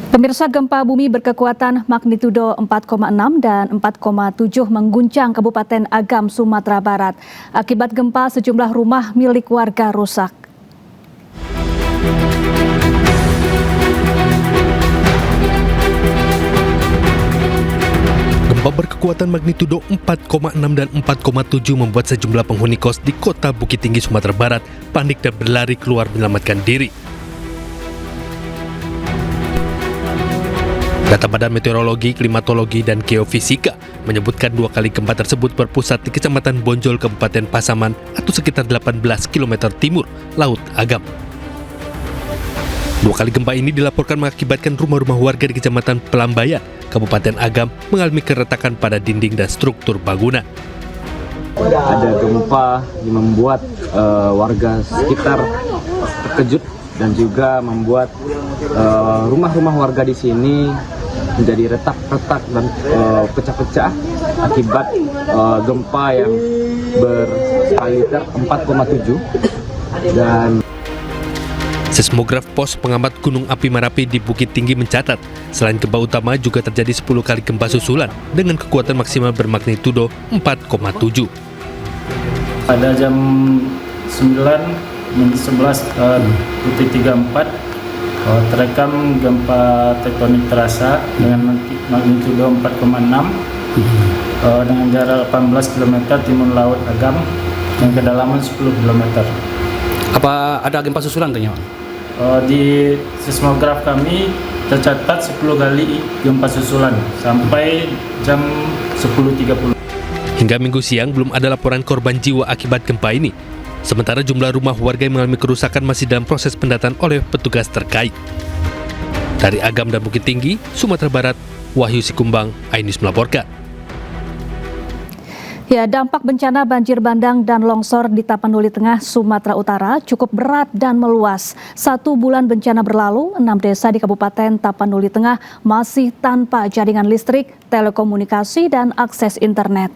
Pemirsa, gempa bumi berkekuatan magnitudo 4,6 dan 4,7 mengguncang Kabupaten Agam, Sumatera Barat. Akibat gempa, sejumlah rumah milik warga rusak. Gempa berkekuatan magnitudo 4,6 dan 4,7 membuat sejumlah penghuni kos di Kota Bukit Tinggi, Sumatera Barat panik dan berlari keluar menyelamatkan diri. Data Badan Meteorologi, Klimatologi, dan Geofisika menyebutkan 2 kali gempa tersebut berpusat di Kecamatan Bonjol, Kabupaten Pasaman atau sekitar 18 km timur Laut Agam. 2 kali gempa ini dilaporkan mengakibatkan rumah-rumah warga di Kecamatan Pelambayan, Kabupaten Agam mengalami keretakan pada dinding dan struktur bangunan. Ada gempa yang membuat warga sekitar terkejut dan juga membuat rumah-rumah warga di sini menjadi retak-retak dan pecah-pecah akibat gempa yang berskala 4,7 dan Seismograf Pos Pengamat Gunung Api Merapi di Bukit Tinggi mencatat, selain gempa utama juga terjadi 10 kali gempa susulan dengan kekuatan maksimal bermagnitudo 4,7. Pada jam 9:11.34 terekam gempa tektonik terasa dengan magnitudo 4,6 dengan jarak 18 km timur Laut Agam dan kedalaman 10 km. Apa ada gempa susulan ternyata? Di seismograf kami tercatat 10 kali gempa susulan sampai jam 10.30. Hingga Minggu siang belum ada laporan korban jiwa akibat gempa ini. Sementara jumlah rumah warga yang mengalami kerusakan masih dalam proses pendataan oleh petugas terkait. Dari Agam dan Bukit Tinggi, Sumatera Barat, Wahyu Sikumbang, iNews melaporkan. Ya, dampak bencana banjir bandang dan longsor di Tapanuli Tengah, Sumatera Utara cukup berat dan meluas. 1 bulan bencana berlalu, 6 desa di Kabupaten Tapanuli Tengah masih tanpa jaringan listrik, telekomunikasi, dan akses internet.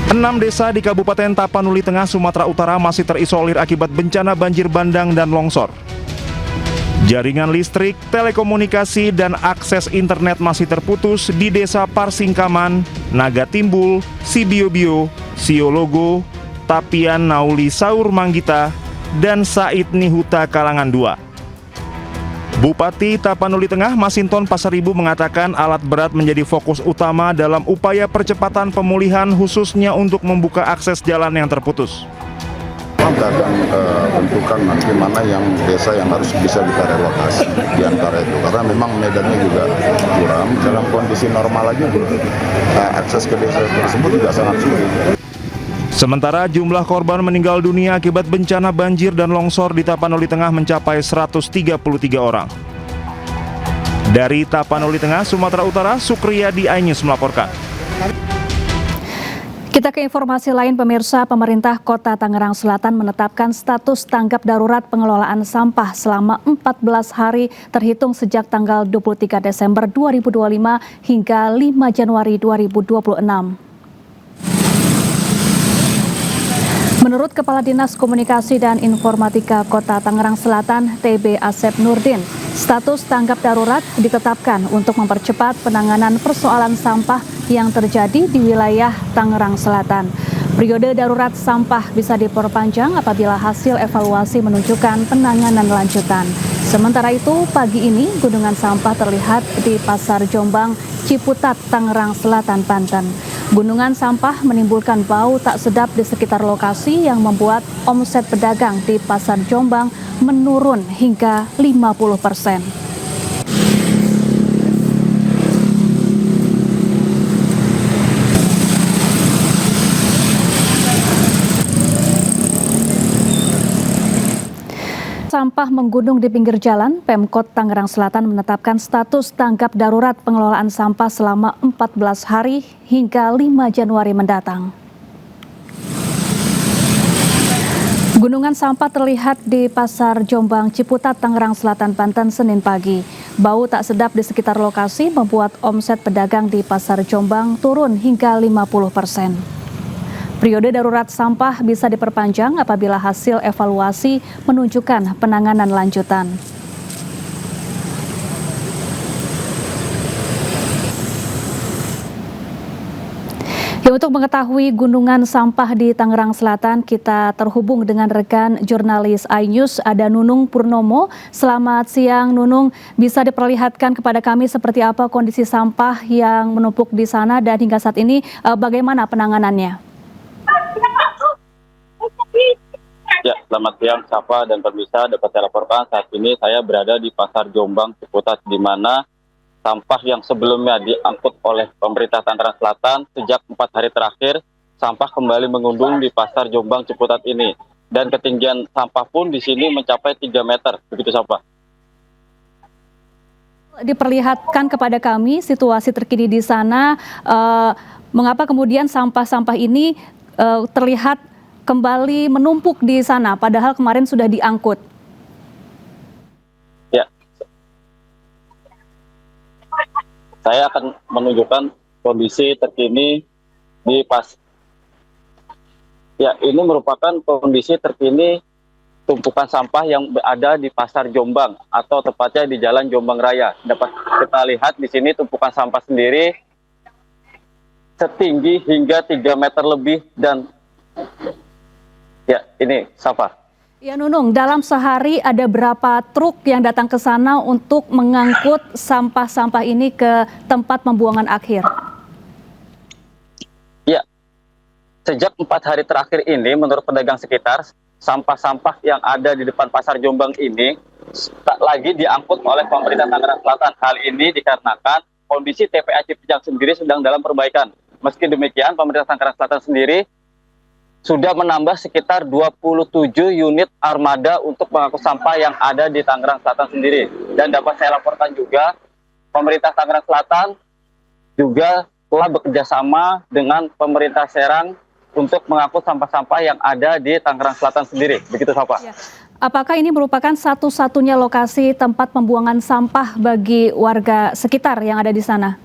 Enam desa di Kabupaten Tapanuli Tengah, Sumatera Utara masih terisolir akibat bencana banjir bandang dan longsor. Jaringan listrik, telekomunikasi, dan akses internet masih terputus di Desa Parsingkaman, Naga Timbul, Sibiobio, Siologo, Tapian Nauli Saur Manggita, dan Said Nihuta Kalangan 2. Bupati Tapanuli Tengah Masinton Pasaribu mengatakan alat berat menjadi fokus utama dalam upaya percepatan pemulihan khususnya untuk membuka akses jalan yang terputus. Kita akan tentukan nanti mana yang desa yang harus bisa kita relokasi di antara itu, karena memang medannya juga kurang. Dalam kondisi normal aja akses ke desa tersebut juga sangat sulit. Sementara jumlah korban meninggal dunia akibat bencana banjir dan longsor di Tapanuli Tengah mencapai 133 orang. Dari Tapanuli Tengah, Sumatera Utara, Sukriyadi iNews melaporkan. Kita ke informasi lain, pemirsa. Pemerintah Kota Tangerang Selatan menetapkan status tanggap darurat pengelolaan sampah selama 14 hari terhitung sejak tanggal 23 Desember 2025 hingga 5 Januari 2026. Menurut Kepala Dinas Komunikasi dan Informatika Kota Tangerang Selatan, TB Asep Nurdin, status tanggap darurat ditetapkan untuk mempercepat penanganan persoalan sampah yang terjadi di wilayah Tangerang Selatan. Periode darurat sampah bisa diperpanjang apabila hasil evaluasi menunjukkan penanganan lanjutan. Sementara itu, pagi ini gunungan sampah terlihat di Pasar Jombang, Ciputat, Tangerang Selatan, Banten. Gunungan sampah menimbulkan bau tak sedap di sekitar lokasi yang membuat omset pedagang di Pasar Jombang menurun hingga 50%. Sampah menggunung di pinggir jalan, Pemkot Tangerang Selatan menetapkan status tanggap darurat pengelolaan sampah selama 14 hari hingga 5 Januari mendatang. Gunungan sampah terlihat di Pasar Jombang, Ciputat, Tangerang Selatan, Banten, Senin pagi. Bau tak sedap di sekitar lokasi membuat omset pedagang di Pasar Jombang turun hingga 50%. Periode darurat sampah bisa diperpanjang apabila hasil evaluasi menunjukkan penanganan lanjutan. Ya, untuk mengetahui gunungan sampah di Tangerang Selatan, kita terhubung dengan rekan jurnalis iNews, ada Nunung Purnomo. Selamat siang, Nunung. Bisa diperlihatkan kepada kami seperti apa kondisi sampah yang menumpuk di sana dan hingga saat ini bagaimana penanganannya? Ya, selamat siang Safa dan pemirsa. Dapat saya laporkan saat ini saya berada di Pasar Jombang, Ciputat, di mana sampah yang sebelumnya diangkut oleh pemerintah Tangerang Selatan sejak 4 hari terakhir, sampah kembali mengundung di Pasar Jombang, Ciputat ini. Dan ketinggian sampah pun di sini mencapai 3 meter, begitu Safa. Diperlihatkan kepada kami situasi terkini di sana, mengapa kemudian sampah-sampah ini terlihat kembali menumpuk di sana, padahal kemarin sudah diangkut. Ya, saya akan menunjukkan kondisi terkini di Ya, ini merupakan kondisi terkini tumpukan sampah yang ada di Pasar Jombang atau tepatnya di Jalan Jombang Raya. Dapat kita lihat di sini tumpukan sampah sendiri setinggi hingga 3 meter lebih dan ya, ini Safa. Ya, Nunung, dalam sehari ada berapa truk yang datang ke sana untuk mengangkut sampah-sampah ini ke tempat pembuangan akhir? Ya, sejak 4 hari terakhir ini menurut pedagang sekitar, sampah-sampah yang ada di depan Pasar Jombang ini tak lagi diangkut oleh pemerintah Tangerang Selatan. Hal ini dikarenakan kondisi TPA Cipejang sendiri sedang dalam perbaikan. Meski demikian, pemerintah Tangerang Selatan sendiri sudah menambah sekitar 27 unit armada untuk mengangkut sampah yang ada di Tangerang Selatan sendiri. Dan dapat saya laporkan juga, pemerintah Tangerang Selatan juga telah bekerjasama dengan pemerintah Serang untuk mengangkut sampah-sampah yang ada di Tangerang Selatan sendiri. Begitu, Safa. Ya. Apakah ini merupakan satu-satunya lokasi tempat pembuangan sampah bagi warga sekitar yang ada di sana?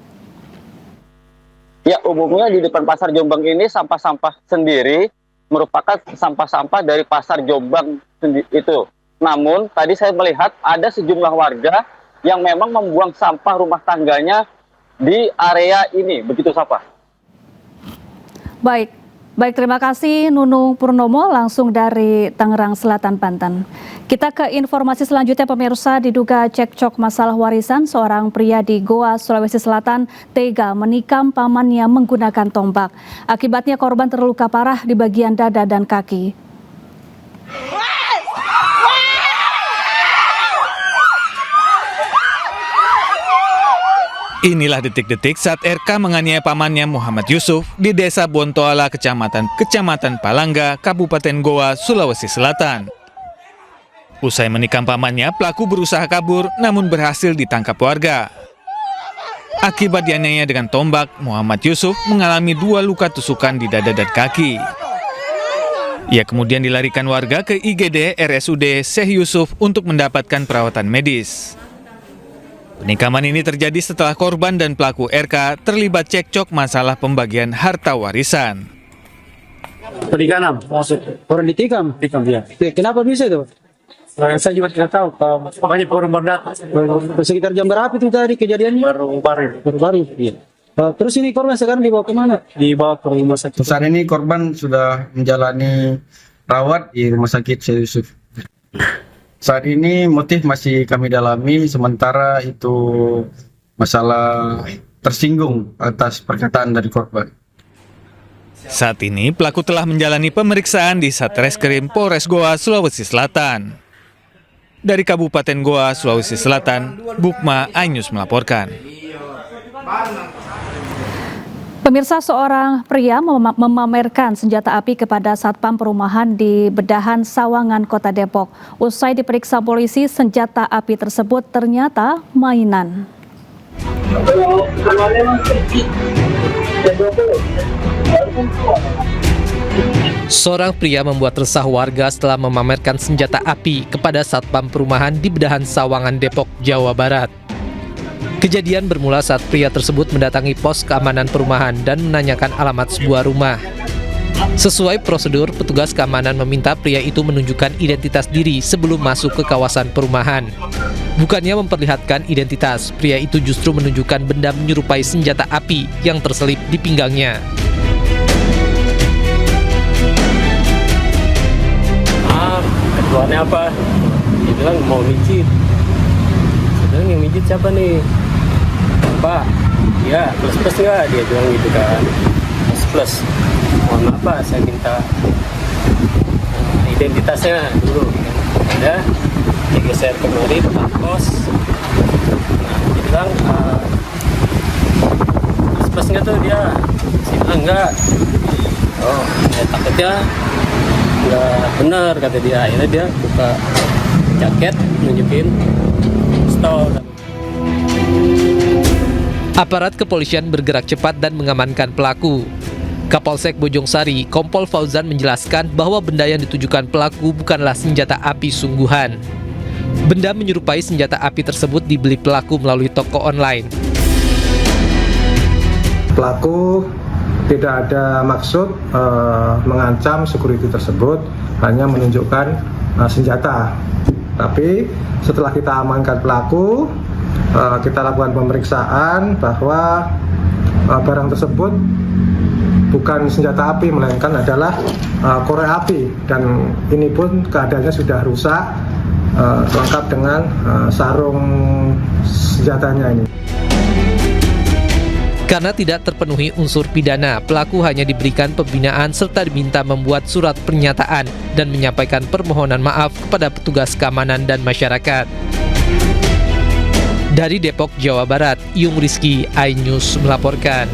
Ya, umumnya di depan Pasar Jombang ini sampah-sampah sendiri merupakan sampah-sampah dari Pasar Jombang itu. Namun tadi saya melihat ada sejumlah warga yang memang membuang sampah rumah tangganya di area ini, begitu Safa. Baik, Baik, terima kasih Nunung Purnomo langsung dari Tangerang Selatan, Banten. Kita ke informasi selanjutnya, pemirsa. Diduga cekcok masalah warisan, seorang pria di Goa, Sulawesi Selatan tega menikam pamannya menggunakan tombak. Akibatnya korban terluka parah di bagian dada dan kaki. Inilah detik-detik saat RK menganiaya pamannya Muhammad Yusuf di Desa Bontoala, Kecamatan Palangga, Kabupaten Goa, Sulawesi Selatan. Usai menikam pamannya, pelaku berusaha kabur namun berhasil ditangkap warga. Akibat dianiaya dengan tombak, Muhammad Yusuf mengalami 2 luka tusukan di dada dan kaki. Ia kemudian dilarikan warga ke IGD RSUD Syekh Yusuf untuk mendapatkan perawatan medis. Penikaman ini terjadi setelah korban dan pelaku RK terlibat cekcok masalah pembagian harta warisan. Penikaman, maksud orang ditikam? Tikam, ya. Kenapa bisa itu? Saya juga tidak tahu. Makanya korban datang. Sekitar jam berapa itu tadi kejadiannya? Baru. Iya. Terus ini korban sekarang dibawa kemana? Dibawa ke rumah sakit. Saat ini korban sudah menjalani rawat di rumah sakit Syekh Yusuf. Saat ini motif masih kami dalami, sementara itu masalah tersinggung atas perkataan dari korban. Saat ini pelaku telah menjalani pemeriksaan di Satreskrim Polres Goa, Sulawesi Selatan. Dari Kabupaten Goa, Sulawesi Selatan, Bukma Ainus melaporkan. Pemirsa, seorang pria memamerkan senjata api kepada satpam perumahan di Bedahan Sawangan, Kota Depok. Usai diperiksa polisi, senjata api tersebut ternyata mainan. Seorang pria membuat resah warga setelah memamerkan senjata api kepada satpam perumahan di Bedahan Sawangan, Depok, Jawa Barat. Kejadian bermula saat pria tersebut mendatangi pos keamanan perumahan dan menanyakan alamat sebuah rumah. Sesuai prosedur, petugas keamanan meminta pria itu menunjukkan identitas diri sebelum masuk ke kawasan perumahan. Bukannya memperlihatkan identitas, pria itu justru menunjukkan benda menyerupai senjata api yang terselip di pinggangnya. Ketuanya apa? Dia bilang mau mijit. Saya bilang yang mijit siapa nih? Pak, ya plus nggak? Dia bilang gitu kan. Plus. Mohon maaf Pak, saya minta identitasnya dulu. Ada, dia geser kemari depan pos. Nah, dia bilang plus nggak tuh dia? Saya bilang enggak. Oh, ya takutnya nggak benar kata dia. Akhirnya dia buka jaket, nunjukin pistol. Aparat kepolisian bergerak cepat dan mengamankan pelaku. Kapolsek Bojongsari, Kompol Fauzan menjelaskan bahwa benda yang ditujukan pelaku bukanlah senjata api sungguhan. Benda menyerupai senjata api tersebut dibeli pelaku melalui toko online. Pelaku tidak ada maksud mengancam security tersebut, hanya menunjukkan senjata. Tapi setelah kita amankan pelaku, kita lakukan pemeriksaan bahwa barang tersebut bukan senjata api, melainkan adalah korek api, dan ini pun keadaannya sudah rusak, lengkap dengan sarung senjatanya ini. Karena tidak terpenuhi unsur pidana, pelaku hanya diberikan pembinaan serta diminta membuat surat pernyataan dan menyampaikan permohonan maaf kepada petugas keamanan dan masyarakat. Dari Depok, Jawa Barat, Yung Rizky, iNews melaporkan.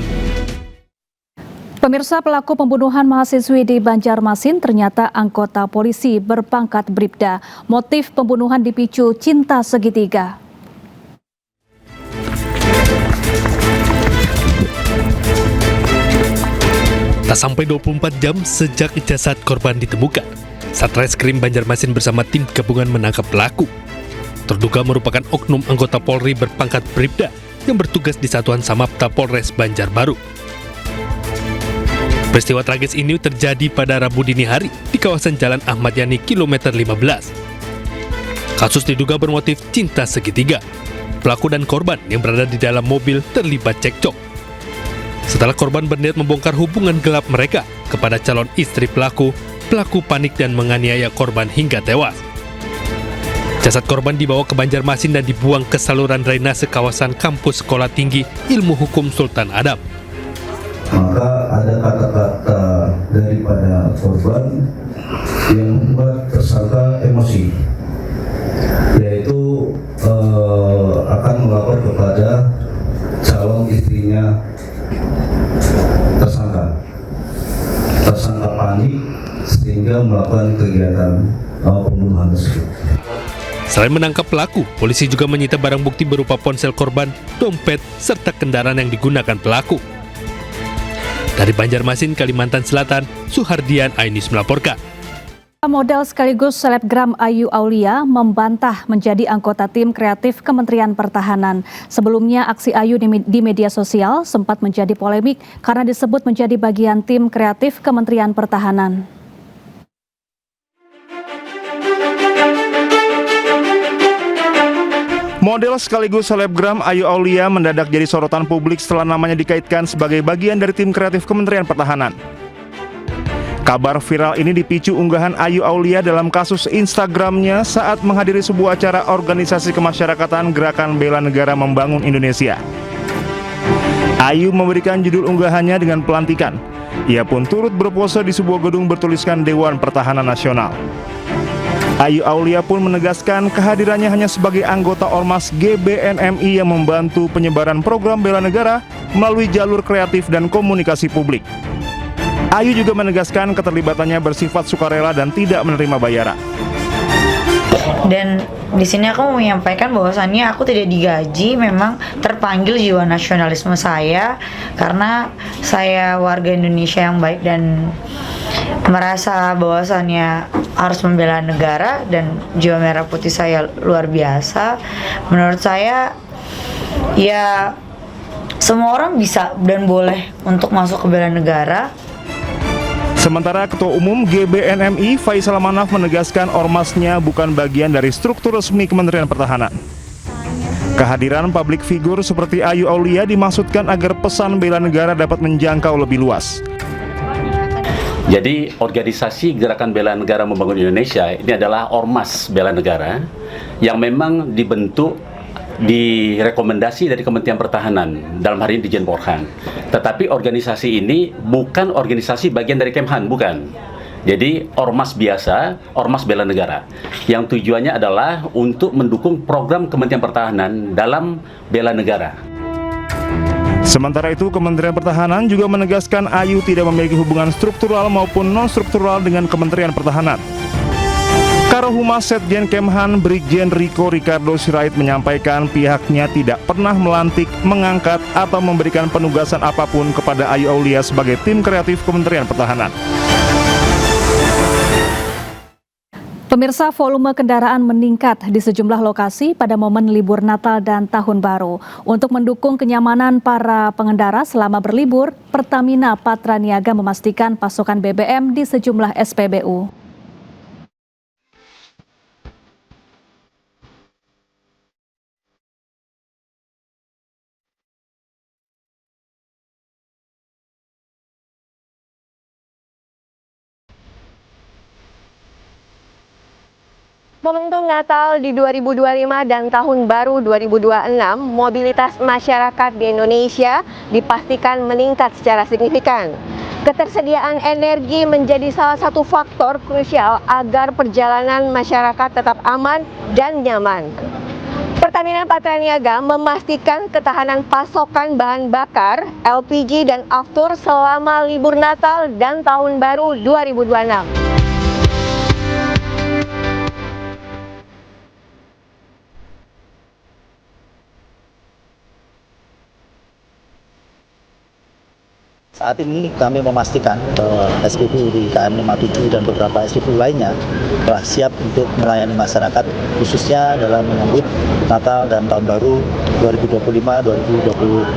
Pemirsa, pelaku pembunuhan mahasiswi di Banjarmasin ternyata anggota polisi berpangkat Bribda. Motif pembunuhan dipicu cinta segitiga. Tak sampai 24 jam sejak jasad korban ditemukan, Satreskrim Banjarmasin bersama tim gabungan menangkap pelaku. Terduga merupakan oknum anggota Polri berpangkat Bribda yang bertugas di Satuan Samapta Polres Banjarbaru. Peristiwa tragis ini terjadi pada Rabu dini hari di kawasan Jalan Ahmad Yani kilometer 15. Kasus diduga bermotif cinta segitiga. Pelaku dan korban yang berada di dalam mobil terlibat cekcok. Setelah korban berniat membongkar hubungan gelap mereka, kepada calon istri pelaku panik dan menganiaya korban hingga tewas. Jasad korban dibawa ke Banjarmasin dan dibuang ke saluran drainase kawasan kampus Sekolah Tinggi Ilmu Hukum Sultan Adam. Maka ada kata-kata daripada korban yang membuat tersangka emosi, yaitu akan melapor kepada calon istrinya tersangka. Tersangka panik sehingga melakukan kegiatan pembunuhan tersebut. Selain menangkap pelaku, polisi juga menyita barang bukti berupa ponsel korban, dompet, serta kendaraan yang digunakan pelaku. Dari Banjarmasin, Kalimantan Selatan, Suhardian Ainis melaporkan. Model sekaligus selebgram Ayu Aulia membantah menjadi anggota tim kreatif Kementerian Pertahanan. Sebelumnya aksi Ayu di media sosial sempat menjadi polemik karena disebut menjadi bagian tim kreatif Kementerian Pertahanan. Model sekaligus selebgram Ayu Aulia mendadak jadi sorotan publik setelah namanya dikaitkan sebagai bagian dari tim kreatif Kementerian Pertahanan. Kabar viral ini dipicu unggahan Ayu Aulia dalam kasus Instagramnya saat menghadiri sebuah acara organisasi kemasyarakatan Gerakan Bela Negara Membangun Indonesia. Ayu memberikan judul unggahannya dengan pelantikan. Ia pun turut berpose di sebuah gedung bertuliskan Dewan Pertahanan Nasional. Ayu Aulia pun menegaskan kehadirannya hanya sebagai anggota Ormas GBNMI yang membantu penyebaran program bela negara melalui jalur kreatif dan komunikasi publik. Ayu juga menegaskan keterlibatannya bersifat sukarela dan tidak menerima bayaran. Dan di sini aku mau menyampaikan bahwasannya aku tidak digaji, memang terpanggil jiwa nasionalisme saya karena saya warga Indonesia yang baik dan merasa bahwasannya harus membela negara dan jiwa merah putih saya luar biasa. Menurut saya ya semua orang bisa dan boleh untuk masuk ke bela negara. Sementara Ketua Umum GBNMI Faisal Manaf menegaskan ormasnya bukan bagian dari struktur resmi Kementerian Pertahanan. Kehadiran publik figur seperti Ayu Aulia dimaksudkan agar pesan bela negara dapat menjangkau lebih luas. Jadi organisasi Gerakan Bela Negara Membangun Indonesia ini adalah ormas bela negara yang memang dibentuk direkomendasi dari Kementerian Pertahanan, dalam hari ini Dijen Porhan. Tetapi organisasi ini bukan organisasi bagian dari Kemhan, bukan. Jadi ormas biasa, ormas bela negara, yang tujuannya adalah untuk mendukung program Kementerian Pertahanan dalam bela negara. Sementara itu, Kementerian Pertahanan juga menegaskan Ayu tidak memiliki hubungan struktural maupun non-struktural dengan Kementerian Pertahanan. Karohumas Setjen Kemhan Brigjen Riko Ricardo Sirait menyampaikan pihaknya tidak pernah melantik, mengangkat, atau memberikan penugasan apapun kepada Ayu Aulia sebagai tim kreatif Kementerian Pertahanan. Pemirsa, volume kendaraan meningkat di sejumlah lokasi pada momen libur Natal dan Tahun Baru. Untuk mendukung kenyamanan para pengendara selama berlibur, Pertamina Patraniaga memastikan pasokan BBM di sejumlah SPBU. Momentum Natal di 2025 dan Tahun Baru 2026, mobilitas masyarakat di Indonesia dipastikan meningkat secara signifikan. Ketersediaan energi menjadi salah satu faktor krusial agar perjalanan masyarakat tetap aman dan nyaman. Pertamina Patraniaga memastikan ketahanan pasokan bahan bakar, LPG dan aftur selama libur Natal dan Tahun Baru 2026. Saat ini kami memastikan bahwa SPBU di KM 57 dan beberapa SPBU lainnya telah siap untuk melayani masyarakat, khususnya dalam menyambut Natal dan Tahun Baru 2025-2026.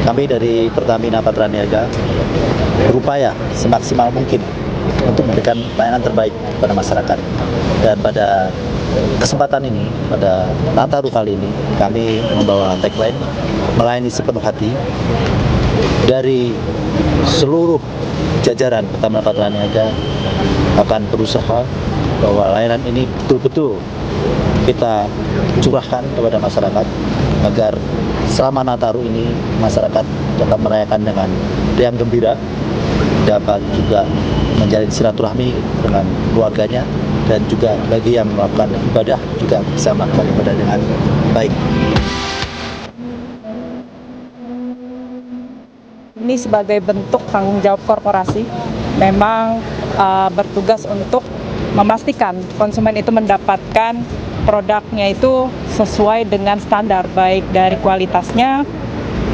Kami dari Pertamina Patraniaga berupaya semaksimal mungkin untuk memberikan layanan terbaik pada masyarakat. Dan pada kesempatan ini, pada Nataru kali ini, kami membawa tagline melayani sepenuh hati dari seluruh jajaran Pertamina Patraniaga akan berusaha bahwa layanan ini betul-betul kita curahkan kepada masyarakat agar selama Nataru ini masyarakat dapat merayakan dengan riang gembira, dapat juga menjalin silaturahmi dengan keluarganya, dan juga bagi yang melakukan ibadah juga bisa melakukan ibadah dengan baik. Ini sebagai bentuk tanggung jawab korporasi, memang bertugas untuk memastikan konsumen itu mendapatkan produknya itu sesuai dengan standar, baik dari kualitasnya,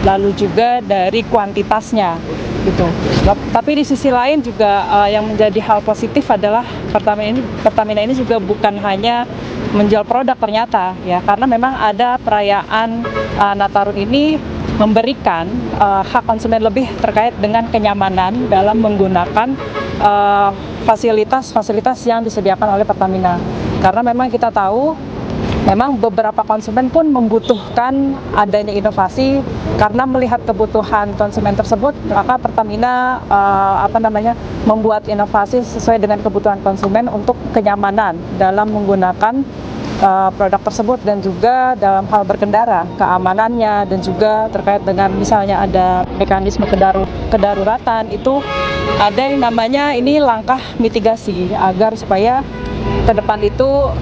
lalu juga dari kuantitasnya, gitu. Tapi di sisi lain juga yang menjadi hal positif adalah Pertamina ini juga bukan hanya menjual produk ternyata, ya, karena memang ada perayaan Nataru ini memberikan hak konsumen lebih terkait dengan kenyamanan dalam menggunakan fasilitas-fasilitas yang disediakan oleh Pertamina. Karena memang kita tahu, memang beberapa konsumen pun membutuhkan adanya inovasi karena melihat kebutuhan konsumen tersebut, maka Pertamina membuat inovasi sesuai dengan kebutuhan konsumen untuk kenyamanan dalam menggunakan produk tersebut, dan juga dalam hal berkendara, keamanannya, dan juga terkait dengan misalnya ada mekanisme kedaruratan, itu ada yang namanya ini langkah mitigasi agar supaya ke depan itu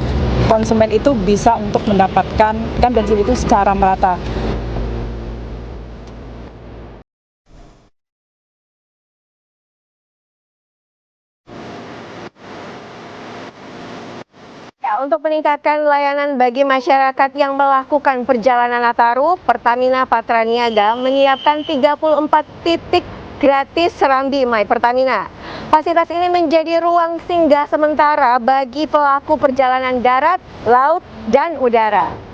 konsumen itu bisa untuk mendapatkan bensin itu secara merata. Untuk meningkatkan layanan bagi masyarakat yang melakukan perjalanan Nataru, Pertamina Patraniaga menyiapkan 34 titik gratis Serambi My Pertamina. Fasilitas ini menjadi ruang singgah sementara bagi pelaku perjalanan darat, laut, dan udara.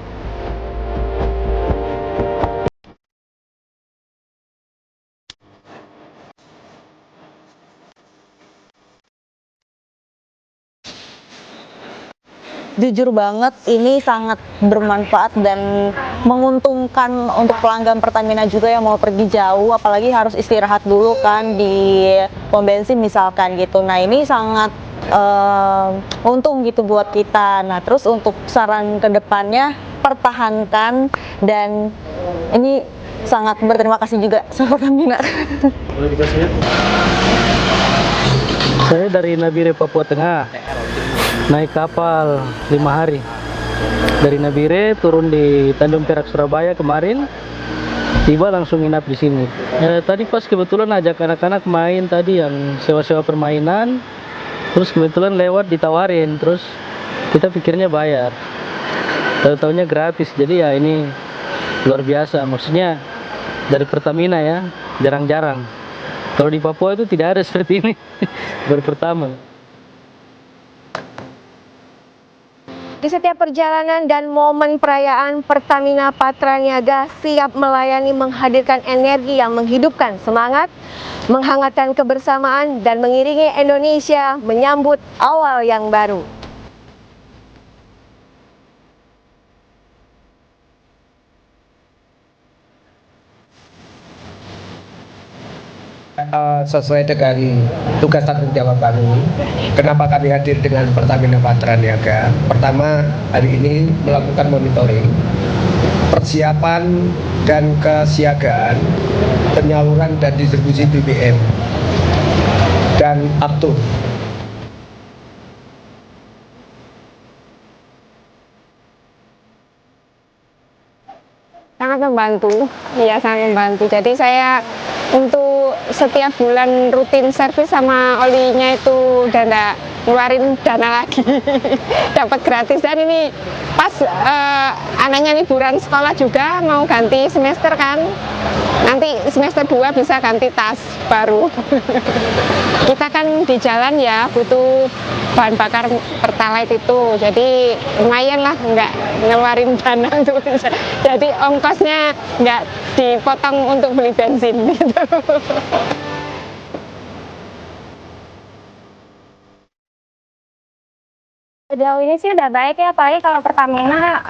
Jujur banget, ini sangat bermanfaat dan menguntungkan untuk pelanggan Pertamina juga yang mau pergi jauh, apalagi harus istirahat dulu kan di pom bensin misalkan gitu. Nah, ini sangat untung gitu buat kita. Nah, terus untuk saran ke depannya, pertahankan, dan ini sangat berterima kasih juga sama Pertamina. Boleh dikasih ya? Saya dari Nabire, Papua Tengah. Naik kapal 5 hari dari Nabire, turun di Tanjung Perak, Surabaya kemarin, tiba langsung nginap di sini. Tadi pas kebetulan ajak anak-anak main tadi yang sewa-sewa permainan, terus kebetulan lewat ditawarin, terus kita pikirnya bayar, tahu-taunya gratis. Jadi ya ini luar biasa, maksudnya dari Pertamina ya, jarang-jarang. Kalau di Papua itu tidak ada seperti ini, baru pertama. Di setiap perjalanan dan momen perayaan, Pertamina Patraniaga siap melayani, menghadirkan energi yang menghidupkan semangat, menghangatkan kebersamaan, dan mengiringi Indonesia menyambut awal yang baru. Sesuai dengan tugas tanggung jawab kami, kenapa kami hadir dengan Pertamina Patraniaga? Pertama, hari ini melakukan monitoring persiapan dan kesiagaan penyaluran dan distribusi BBM dan Apto. Sangat membantu, ya sangat membantu. Jadi saya untuk setiap bulan rutin servis sama olinya itu udah nggak ngeluarin dana lagi. Dapat gratis, dan ini pas anaknya liburan sekolah juga mau ganti semester kan. Nanti semester 2 bisa ganti tas baru. Kita kan di jalan ya butuh bahan bakar Pertalite itu, jadi lumayan lah nggak ngeluarin dana untuk jadi ongkosnya nggak dipotong untuk beli bensin gitu. Sejauh ini sih udah baik ya, apalagi kalau Pertamina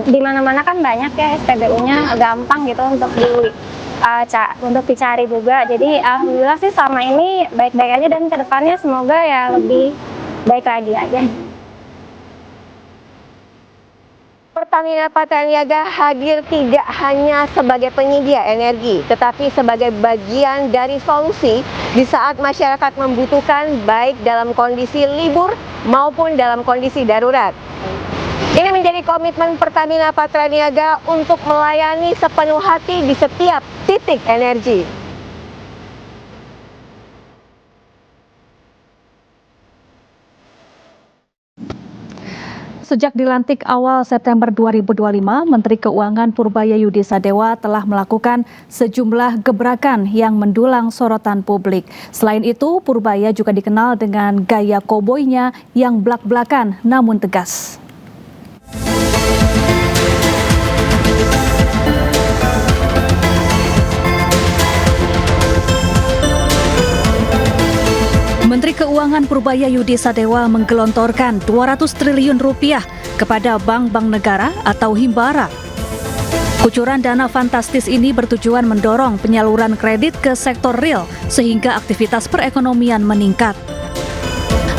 di mana-mana kan banyak ya SPBU-nya, gampang gitu untuk untuk dicari juga. Jadi alhamdulillah sih selama ini baik-baik aja dan kedepannya semoga ya lebih baik lagi aja. Pertamina Patraniaga hadir tidak hanya sebagai penyedia energi, tetapi sebagai bagian dari solusi di saat masyarakat membutuhkan, baik dalam kondisi libur maupun dalam kondisi darurat. Ini menjadi komitmen Pertamina Patraniaga untuk melayani sepenuh hati di setiap titik energi. Sejak dilantik awal September 2025, Menteri Keuangan Purbaya Yudi Sadewa telah melakukan sejumlah gebrakan yang mendulang sorotan publik. Selain itu, Purbaya juga dikenal dengan gaya koboynya yang blak-blakan namun tegas. Menteri Keuangan Purbaya Yudi Sadewa menggelontorkan 200 triliun rupiah kepada bank-bank negara atau Himbara. Kucuran dana fantastis ini bertujuan mendorong penyaluran kredit ke sektor real sehingga aktivitas perekonomian meningkat.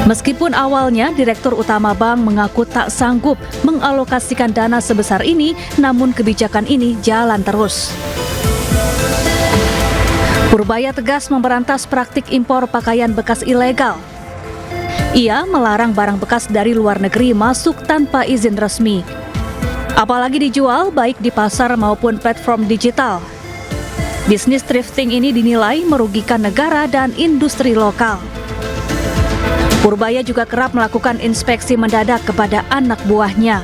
Meskipun awalnya Direktur Utama Bank mengaku tak sanggup mengalokasikan dana sebesar ini, namun kebijakan ini jalan terus. Purbaya tegas memberantas praktik impor pakaian bekas ilegal. Ia melarang barang bekas dari luar negeri masuk tanpa izin resmi, apalagi dijual baik di pasar maupun platform digital. Bisnis thrifting ini dinilai merugikan negara dan industri lokal. Purbaya juga kerap melakukan inspeksi mendadak kepada anak buahnya.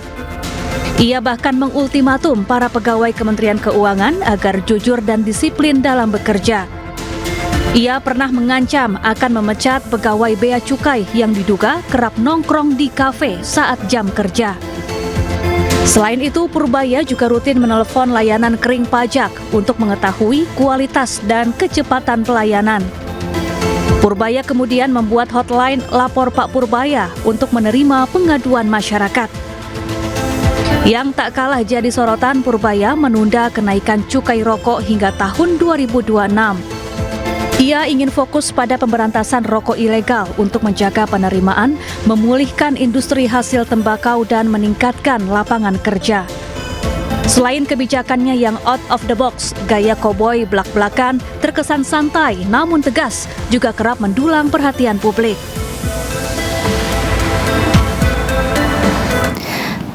Ia bahkan mengultimatum para pegawai Kementerian Keuangan agar jujur dan disiplin dalam bekerja. Ia pernah mengancam akan memecat pegawai Bea Cukai yang diduga kerap nongkrong di kafe saat jam kerja. Selain itu, Purbaya juga rutin menelepon layanan kering pajak untuk mengetahui kualitas dan kecepatan pelayanan. Purbaya kemudian membuat hotline Lapor Pak Purbaya untuk menerima pengaduan masyarakat. Yang tak kalah jadi sorotan, Purbaya menunda kenaikan cukai rokok hingga tahun 2026. Ia ingin fokus pada pemberantasan rokok ilegal untuk menjaga penerimaan, memulihkan industri hasil tembakau dan meningkatkan lapangan kerja. Selain kebijakannya yang out of the box, gaya koboi blak-blakan terkesan santai namun tegas juga kerap mendulang perhatian publik.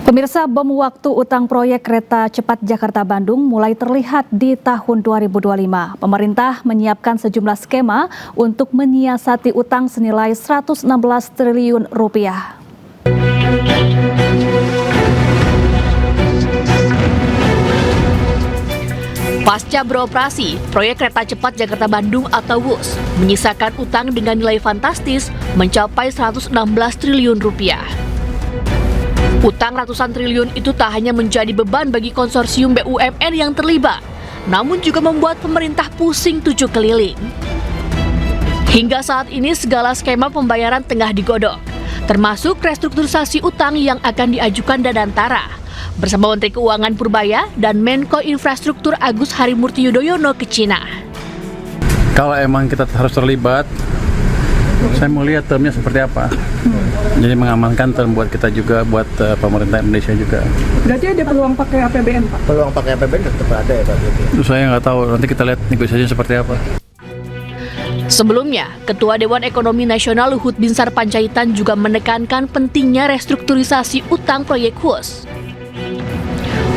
Pemirsa, bom waktu utang proyek kereta cepat Jakarta-Bandung mulai terlihat di tahun 2025. Pemerintah menyiapkan sejumlah skema untuk menyiasati utang senilai 116 triliun rupiah. Pasca beroperasi, proyek kereta cepat Jakarta-Bandung atau WUS menyisakan utang dengan nilai fantastis mencapai 116 triliun rupiah. Utang ratusan triliun itu tak hanya menjadi beban bagi konsorsium BUMN yang terlibat, namun juga membuat pemerintah pusing 7 keliling. Hingga saat ini segala skema pembayaran tengah digodok, termasuk restrukturisasi utang yang akan diajukan Danantara bersama Menteri Keuangan Purbaya dan Menko Infrastruktur Agus Harimurti Yudhoyono ke Cina. Kalau emang kita harus terlibat, saya mau lihat termnya seperti apa. Jadi mengamankan term buat kita juga, buat pemerintah Indonesia juga. Berarti ada peluang pakai APBN, Pak? Peluang pakai APBN tetap ada ya, Pak? Itu saya nggak tahu, nanti kita lihat negosiasinya seperti apa. Sebelumnya, Ketua Dewan Ekonomi Nasional Luhut Binsar Panjaitan juga menekankan pentingnya restrukturisasi utang proyek WUS.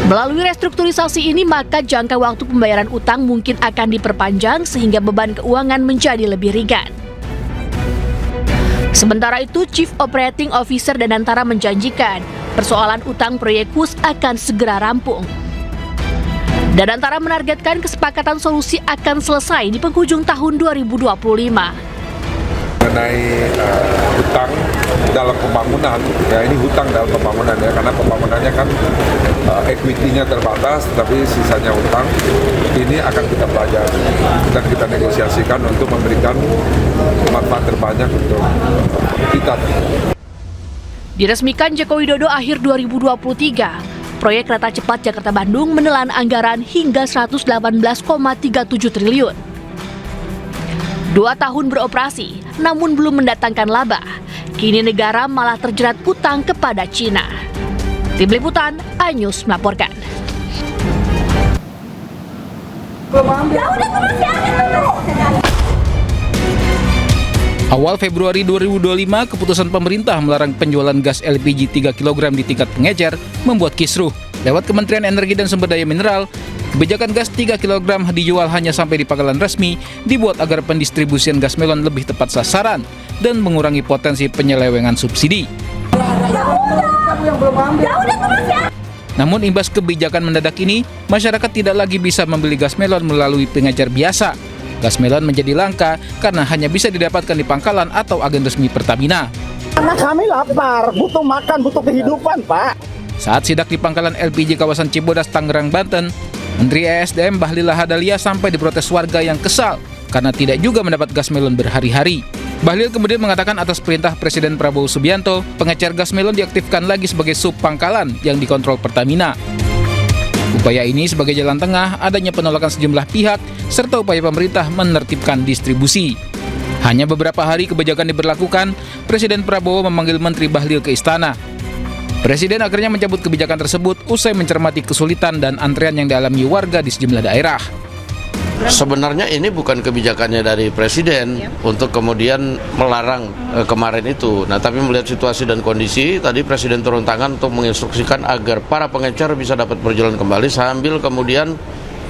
Melalui restrukturisasi ini, maka jangka waktu pembayaran utang mungkin akan diperpanjang sehingga beban keuangan menjadi lebih ringan. Sementara itu, Chief Operating Officer Danantara menjanjikan persoalan utang proyek WUS akan segera rampung. Danantara menargetkan kesepakatan solusi akan selesai di penghujung tahun 2025. Mengenai hutang dalam pembangunan, ya ini hutang dalam pembangunan ya, karena pembangunannya kan equity-nya terbatas, tapi sisanya hutang. Ini akan kita pelajari dan kita negosiasikan untuk memberikan manfaat terbanyak untuk kita. Diresmikan Joko Widodo akhir 2023, proyek kereta cepat Jakarta-Bandung menelan anggaran hingga 118,37 triliun. 2 tahun beroperasi, namun belum mendatangkan laba. Kini negara malah terjerat utang kepada Cina. Tim Liputan, iNews melaporkan. Awal Februari 2025, keputusan pemerintah melarang penjualan gas LPG 3 kg di tingkat pengecer membuat kisruh. Lewat Kementerian Energi dan Sumber Daya Mineral, kebijakan gas 3 kg dijual hanya sampai di pangkalan resmi dibuat agar pendistribusian gas melon lebih tepat sasaran dan mengurangi potensi penyelewengan subsidi. Namun imbas kebijakan mendadak ini, masyarakat tidak lagi bisa membeli gas melon melalui pengecer biasa. Gas melon menjadi langka karena hanya bisa didapatkan di pangkalan atau agen resmi Pertamina. Karena kami lapar, butuh makan, butuh kehidupan, Pak. Saat sidak di pangkalan LPG kawasan Cibodas, Tangerang, Banten, Menteri ESDM Bahlil Lahadalia sampai diprotes warga yang kesal karena tidak juga mendapat gas melon berhari-hari. Bahlil kemudian mengatakan atas perintah Presiden Prabowo Subianto, pengecer gas melon diaktifkan lagi sebagai sub pangkalan yang dikontrol Pertamina. Upaya ini sebagai jalan tengah adanya penolakan sejumlah pihak serta upaya pemerintah menertibkan distribusi. Hanya beberapa hari kebijakan diberlakukan, Presiden Prabowo memanggil Menteri Bahlil ke istana. Presiden akhirnya mencabut kebijakan tersebut usai mencermati kesulitan dan antrean yang dialami warga di sejumlah daerah. Sebenarnya ini bukan kebijakannya dari Presiden untuk kemudian melarang kemarin itu. Nah, tapi melihat situasi dan kondisi, tadi Presiden turun tangan untuk menginstruksikan agar para pengecer bisa dapat berjalan kembali sambil kemudian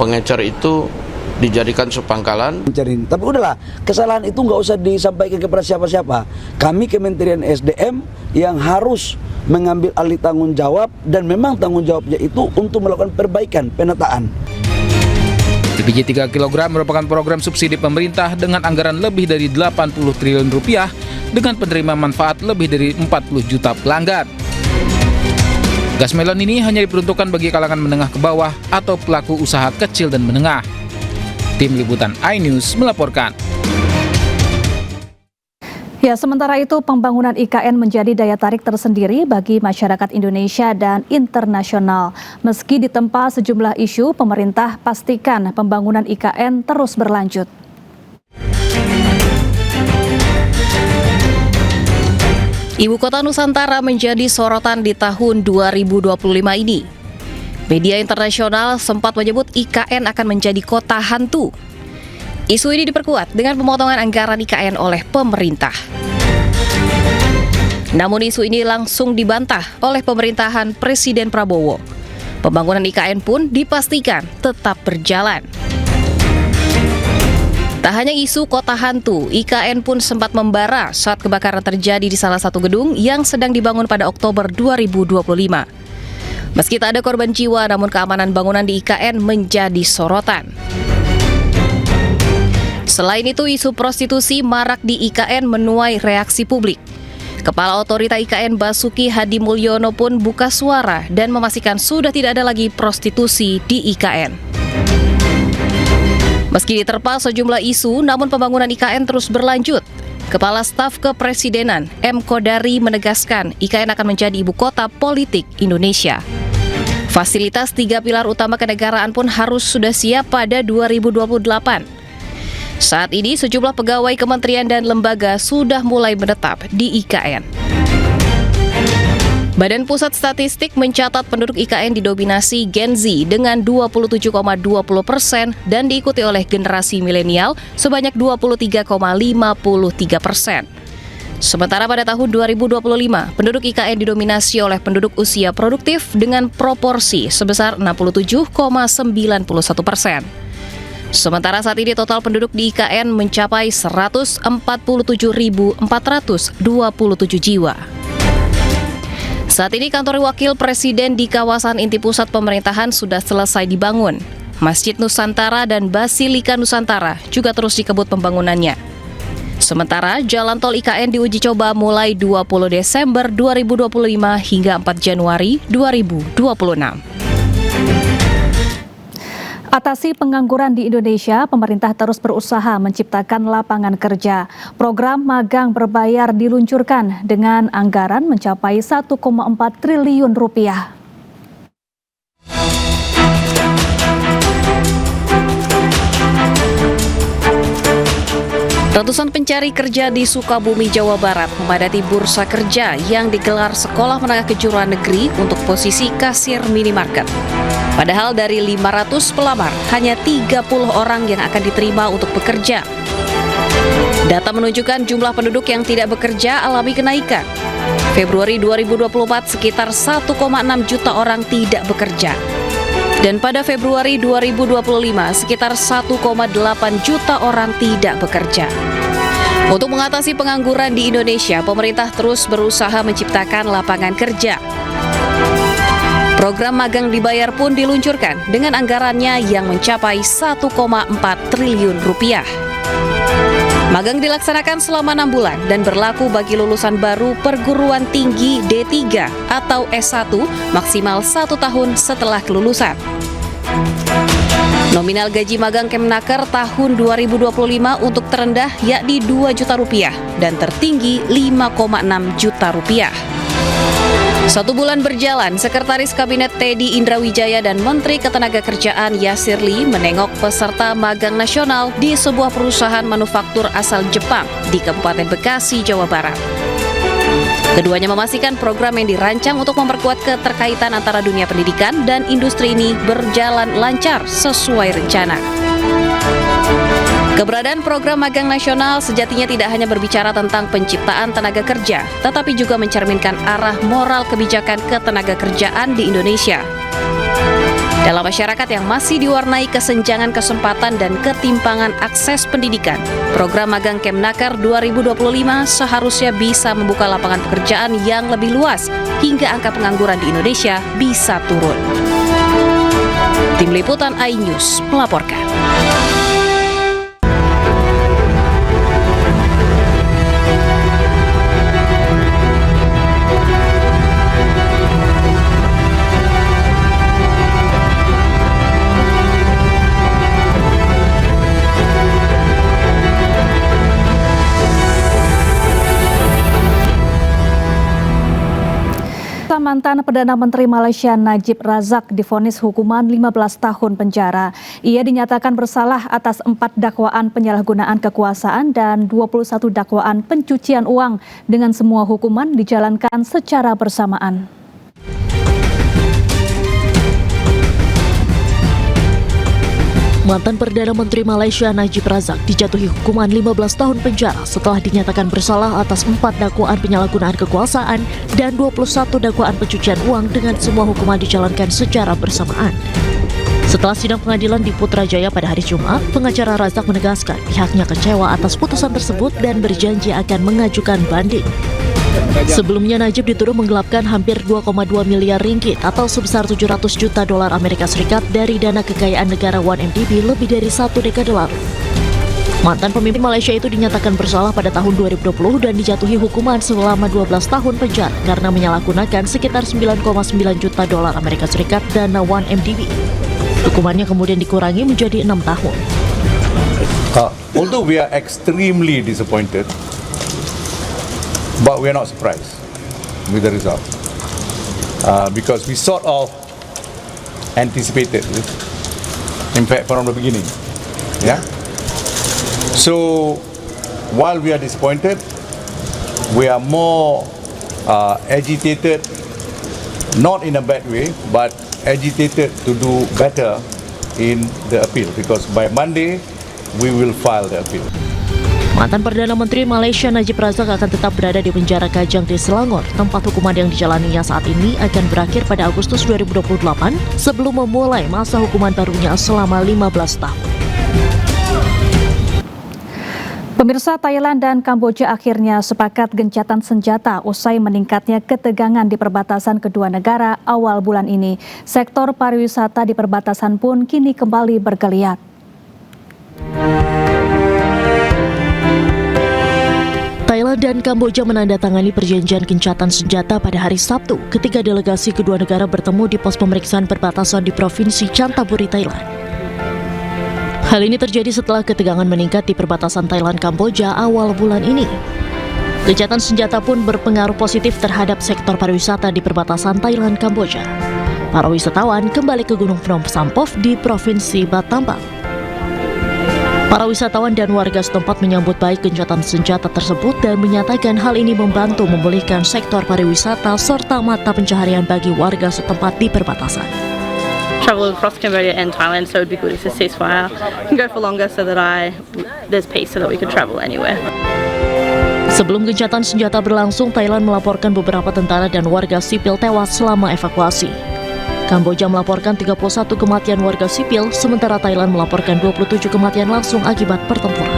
pengecer itu dijadikan subpangkalan. Tapi udahlah, kesalahan itu nggak usah disampaikan kepada siapa-siapa. Kami Kementerian SDM yang harus mengambil alih tanggung jawab dan memang tanggung jawabnya itu untuk melakukan perbaikan, penataan. LPG 3 kg merupakan program subsidi pemerintah dengan anggaran lebih dari 80 triliun rupiah dengan penerima manfaat lebih dari 40 juta pelanggan. Gas melon ini hanya diperuntukkan bagi kalangan menengah ke bawah atau pelaku usaha kecil dan menengah. Tim Liputan iNews melaporkan. Ya, sementara itu pembangunan IKN menjadi daya tarik tersendiri bagi masyarakat Indonesia dan internasional. Meski ditempa sejumlah isu, pemerintah pastikan pembangunan IKN terus berlanjut. Ibu kota Nusantara menjadi sorotan di tahun 2025 ini. Media internasional sempat menyebut IKN akan menjadi kota hantu. Isu ini diperkuat dengan pemotongan anggaran IKN oleh pemerintah. Namun isu ini langsung dibantah oleh pemerintahan Presiden Prabowo. Pembangunan IKN pun dipastikan tetap berjalan. Tak hanya isu kota hantu, IKN pun sempat membara saat kebakaran terjadi di salah satu gedung yang sedang dibangun pada Oktober 2025. Meski tak ada korban jiwa, namun keamanan bangunan di IKN menjadi sorotan. Selain itu, isu prostitusi marak di IKN menuai reaksi publik. Kepala Otorita IKN Basuki Hadi Mulyono pun buka suara dan memastikan sudah tidak ada lagi prostitusi di IKN. Meski diterpa sejumlah isu, namun pembangunan IKN terus berlanjut. Kepala Staf Kepresidenan M. Kodari menegaskan IKN akan menjadi ibu kota politik Indonesia. Fasilitas 3 pilar utama kenegaraan pun harus sudah siap pada 2028. Saat ini sejumlah pegawai kementerian dan lembaga sudah mulai menetap di IKN. Badan Pusat Statistik mencatat penduduk IKN didominasi Gen Z dengan 27,20% dan diikuti oleh generasi milenial sebanyak 23,53%. Sementara pada tahun 2025, penduduk IKN didominasi oleh penduduk usia produktif dengan proporsi sebesar 67,91%. Sementara saat ini total penduduk di IKN mencapai 147.427 jiwa. Saat ini kantor wakil presiden di kawasan inti pusat pemerintahan sudah selesai dibangun. Masjid Nusantara dan Basilika Nusantara juga terus dikebut pembangunannya. Sementara jalan tol IKN diuji coba mulai 20 Desember 2025 hingga 4 Januari 2026. Atasi pengangguran di Indonesia, pemerintah terus berusaha menciptakan lapangan kerja. Program magang berbayar diluncurkan dengan anggaran mencapai 1,4 triliun rupiah. Ratusan pencari kerja di Sukabumi, Jawa Barat memadati bursa kerja yang digelar Sekolah Menengah Kejuruan Negeri untuk posisi kasir minimarket. Padahal dari 500 pelamar, hanya 30 orang yang akan diterima untuk bekerja. Data menunjukkan jumlah penduduk yang tidak bekerja alami kenaikan. Februari 2024 sekitar 1,6 juta orang tidak bekerja. Dan pada Februari 2025 sekitar 1,8 juta orang tidak bekerja. Untuk mengatasi pengangguran di Indonesia, pemerintah terus berusaha menciptakan lapangan kerja. Program magang dibayar pun diluncurkan dengan anggarannya yang mencapai 1,4 triliun rupiah. Magang dilaksanakan selama 6 bulan dan berlaku bagi lulusan baru perguruan tinggi D3 atau S1 maksimal 1 tahun setelah kelulusan. Nominal gaji magang Kemenaker tahun 2025 untuk terendah yakni 2 juta rupiah dan tertinggi 5,6 juta rupiah. 1 bulan berjalan, Sekretaris Kabinet Teddy Indrawijaya dan Menteri Ketenagakerjaan Yasir Lee menengok peserta magang nasional di sebuah perusahaan manufaktur asal Jepang di Kabupaten Bekasi, Jawa Barat. Keduanya memastikan program yang dirancang untuk memperkuat keterkaitan antara dunia pendidikan dan industri ini berjalan lancar sesuai rencana. Keberadaan program magang nasional sejatinya tidak hanya berbicara tentang penciptaan tenaga kerja, tetapi juga mencerminkan arah moral kebijakan ketenagakerjaan di Indonesia. Dalam masyarakat yang masih diwarnai kesenjangan kesempatan dan ketimpangan akses pendidikan, program magang Kemenaker 2025 seharusnya bisa membuka lapangan pekerjaan yang lebih luas hingga angka pengangguran di Indonesia bisa turun. Tim Liputan iNews melaporkan. Mantan Perdana Menteri Malaysia Najib Razak divonis hukuman 15 tahun penjara. Ia dinyatakan bersalah atas 4 dakwaan penyalahgunaan kekuasaan dan 21 dakwaan pencucian uang dengan semua hukuman dijalankan secara bersamaan. Mantan Perdana Menteri Malaysia Najib Razak dijatuhi hukuman 15 tahun penjara setelah dinyatakan bersalah atas 4 dakwaan penyalahgunaan kekuasaan dan 21 dakwaan pencucian uang dengan semua hukuman dijalankan secara bersamaan. Setelah sidang pengadilan di Putrajaya pada hari Jumat, pengacara Razak menegaskan pihaknya kecewa atas putusan tersebut dan berjanji akan mengajukan banding. Sebelumnya Najib dituduh menggelapkan hampir 2,2 miliar ringgit atau sebesar 700 juta dolar Amerika Serikat dari dana kekayaan negara 1MDB lebih dari 1 dekade lalu. Mantan pemimpin Malaysia itu dinyatakan bersalah pada tahun 2020 dan dijatuhi hukuman selama 12 tahun penjara karena menyalahgunakan sekitar 9,9 juta dolar Amerika Serikat dana 1MDB. Hukumannya kemudian dikurangi menjadi 6 tahun. Although we are extremely disappointed, but we are not surprised with the result because we sort of anticipated it, in fact, from the beginning. Yeah. So while we are disappointed, we are more agitated, not in a bad way, but agitated to do better in the appeal because by Monday we will file the appeal. Mantan Perdana Menteri Malaysia Najib Razak akan tetap berada di penjara Kajang di Selangor. Tempat hukuman yang dijalaninya saat ini akan berakhir pada Agustus 2028 sebelum memulai masa hukuman barunya selama 15 tahun. Pemirsa, Thailand dan Kamboja akhirnya sepakat gencatan senjata usai meningkatnya ketegangan di perbatasan kedua negara awal bulan ini. Sektor pariwisata di perbatasan pun kini kembali bergeliat. Thailand dan Kamboja menandatangani perjanjian gencatan senjata pada hari Sabtu ketika delegasi kedua negara bertemu di pos pemeriksaan perbatasan di Provinsi Chanthaburi, Thailand. Hal ini terjadi setelah ketegangan meningkat di perbatasan Thailand-Kamboja awal bulan ini. Gencatan senjata pun berpengaruh positif terhadap sektor pariwisata di perbatasan Thailand-Kamboja. para wisatawan kembali ke Gunung Phnom Sampov di Provinsi Battambang. Para wisatawan dan warga setempat menyambut baik gencatan senjata tersebut dan menyatakan hal ini membantu memulihkan sektor pariwisata serta mata pencaharian bagi warga setempat di perbatasan. Travel across Cambodia and Thailand, so it would be good if the ceasefire can go for longer so that there's peace so that we can travel anywhere. Sebelum gencatan senjata berlangsung, Thailand melaporkan beberapa tentara dan warga sipil tewas selama evakuasi. Kamboja melaporkan 31 kematian warga sipil, sementara Thailand melaporkan 27 kematian langsung akibat pertempuran.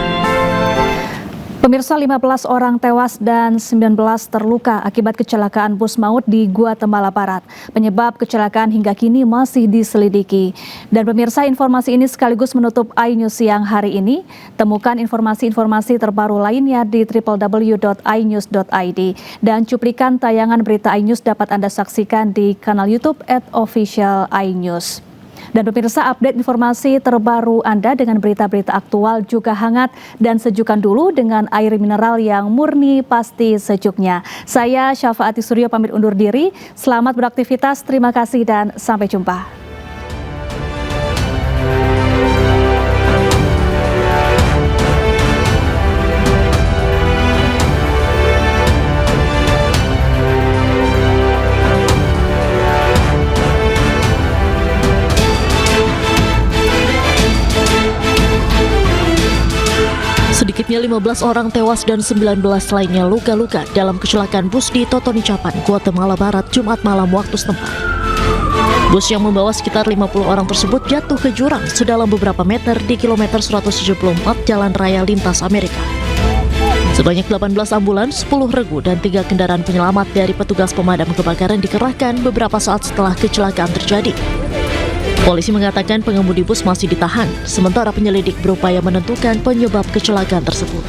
Pemirsa, 15 orang tewas dan 19 terluka akibat kecelakaan bus maut di Guatemala Barat. Penyebab kecelakaan hingga kini masih diselidiki. Dan pemirsa, informasi ini sekaligus menutup iNews siang hari ini. Temukan informasi-informasi terbaru lainnya di www.inews.id. Dan cuplikan tayangan berita iNews dapat Anda saksikan di kanal YouTube @official_iNews. Dan pemirsa, update informasi terbaru Anda dengan berita-berita aktual juga hangat dan sejukkan dulu dengan air mineral yang murni pasti sejuknya. Saya Syafaati Suryo pamit undur diri. Selamat beraktivitas, terima kasih dan sampai jumpa. Sedikitnya 15 orang tewas dan 19 lainnya luka-luka dalam kecelakaan bus di Totonicapan, Guatemala Barat, Jumat malam waktu setempat. Bus yang membawa sekitar 50 orang tersebut jatuh ke jurang sedalam beberapa meter di kilometer 174 Jalan Raya Lintas Amerika. Sebanyak 18 ambulans, 10 regu, dan 3 kendaraan penyelamat dari petugas pemadam kebakaran dikerahkan beberapa saat setelah kecelakaan terjadi. Polisi mengatakan pengemudi bus masih ditahan, sementara penyelidik berupaya menentukan penyebab kecelakaan tersebut.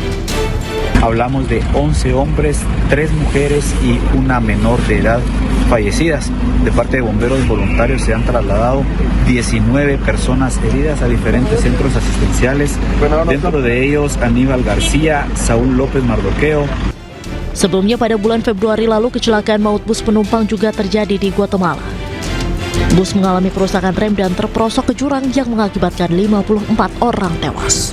Hablamos de 11 hombres, 3 mujeres y una menor de edad fallecidas. De parte de bomberos voluntarios se han trasladado 19 personas heridas a diferentes centros asistenciales. Dentro de ellos Aníbal García, Saúl López Mardoqueo. Sebelumnya pada bulan Februari lalu kecelakaan maut bus penumpang juga terjadi di Guatemala. Bus mengalami kerusakan rem dan terperosok ke jurang yang mengakibatkan 54 orang tewas.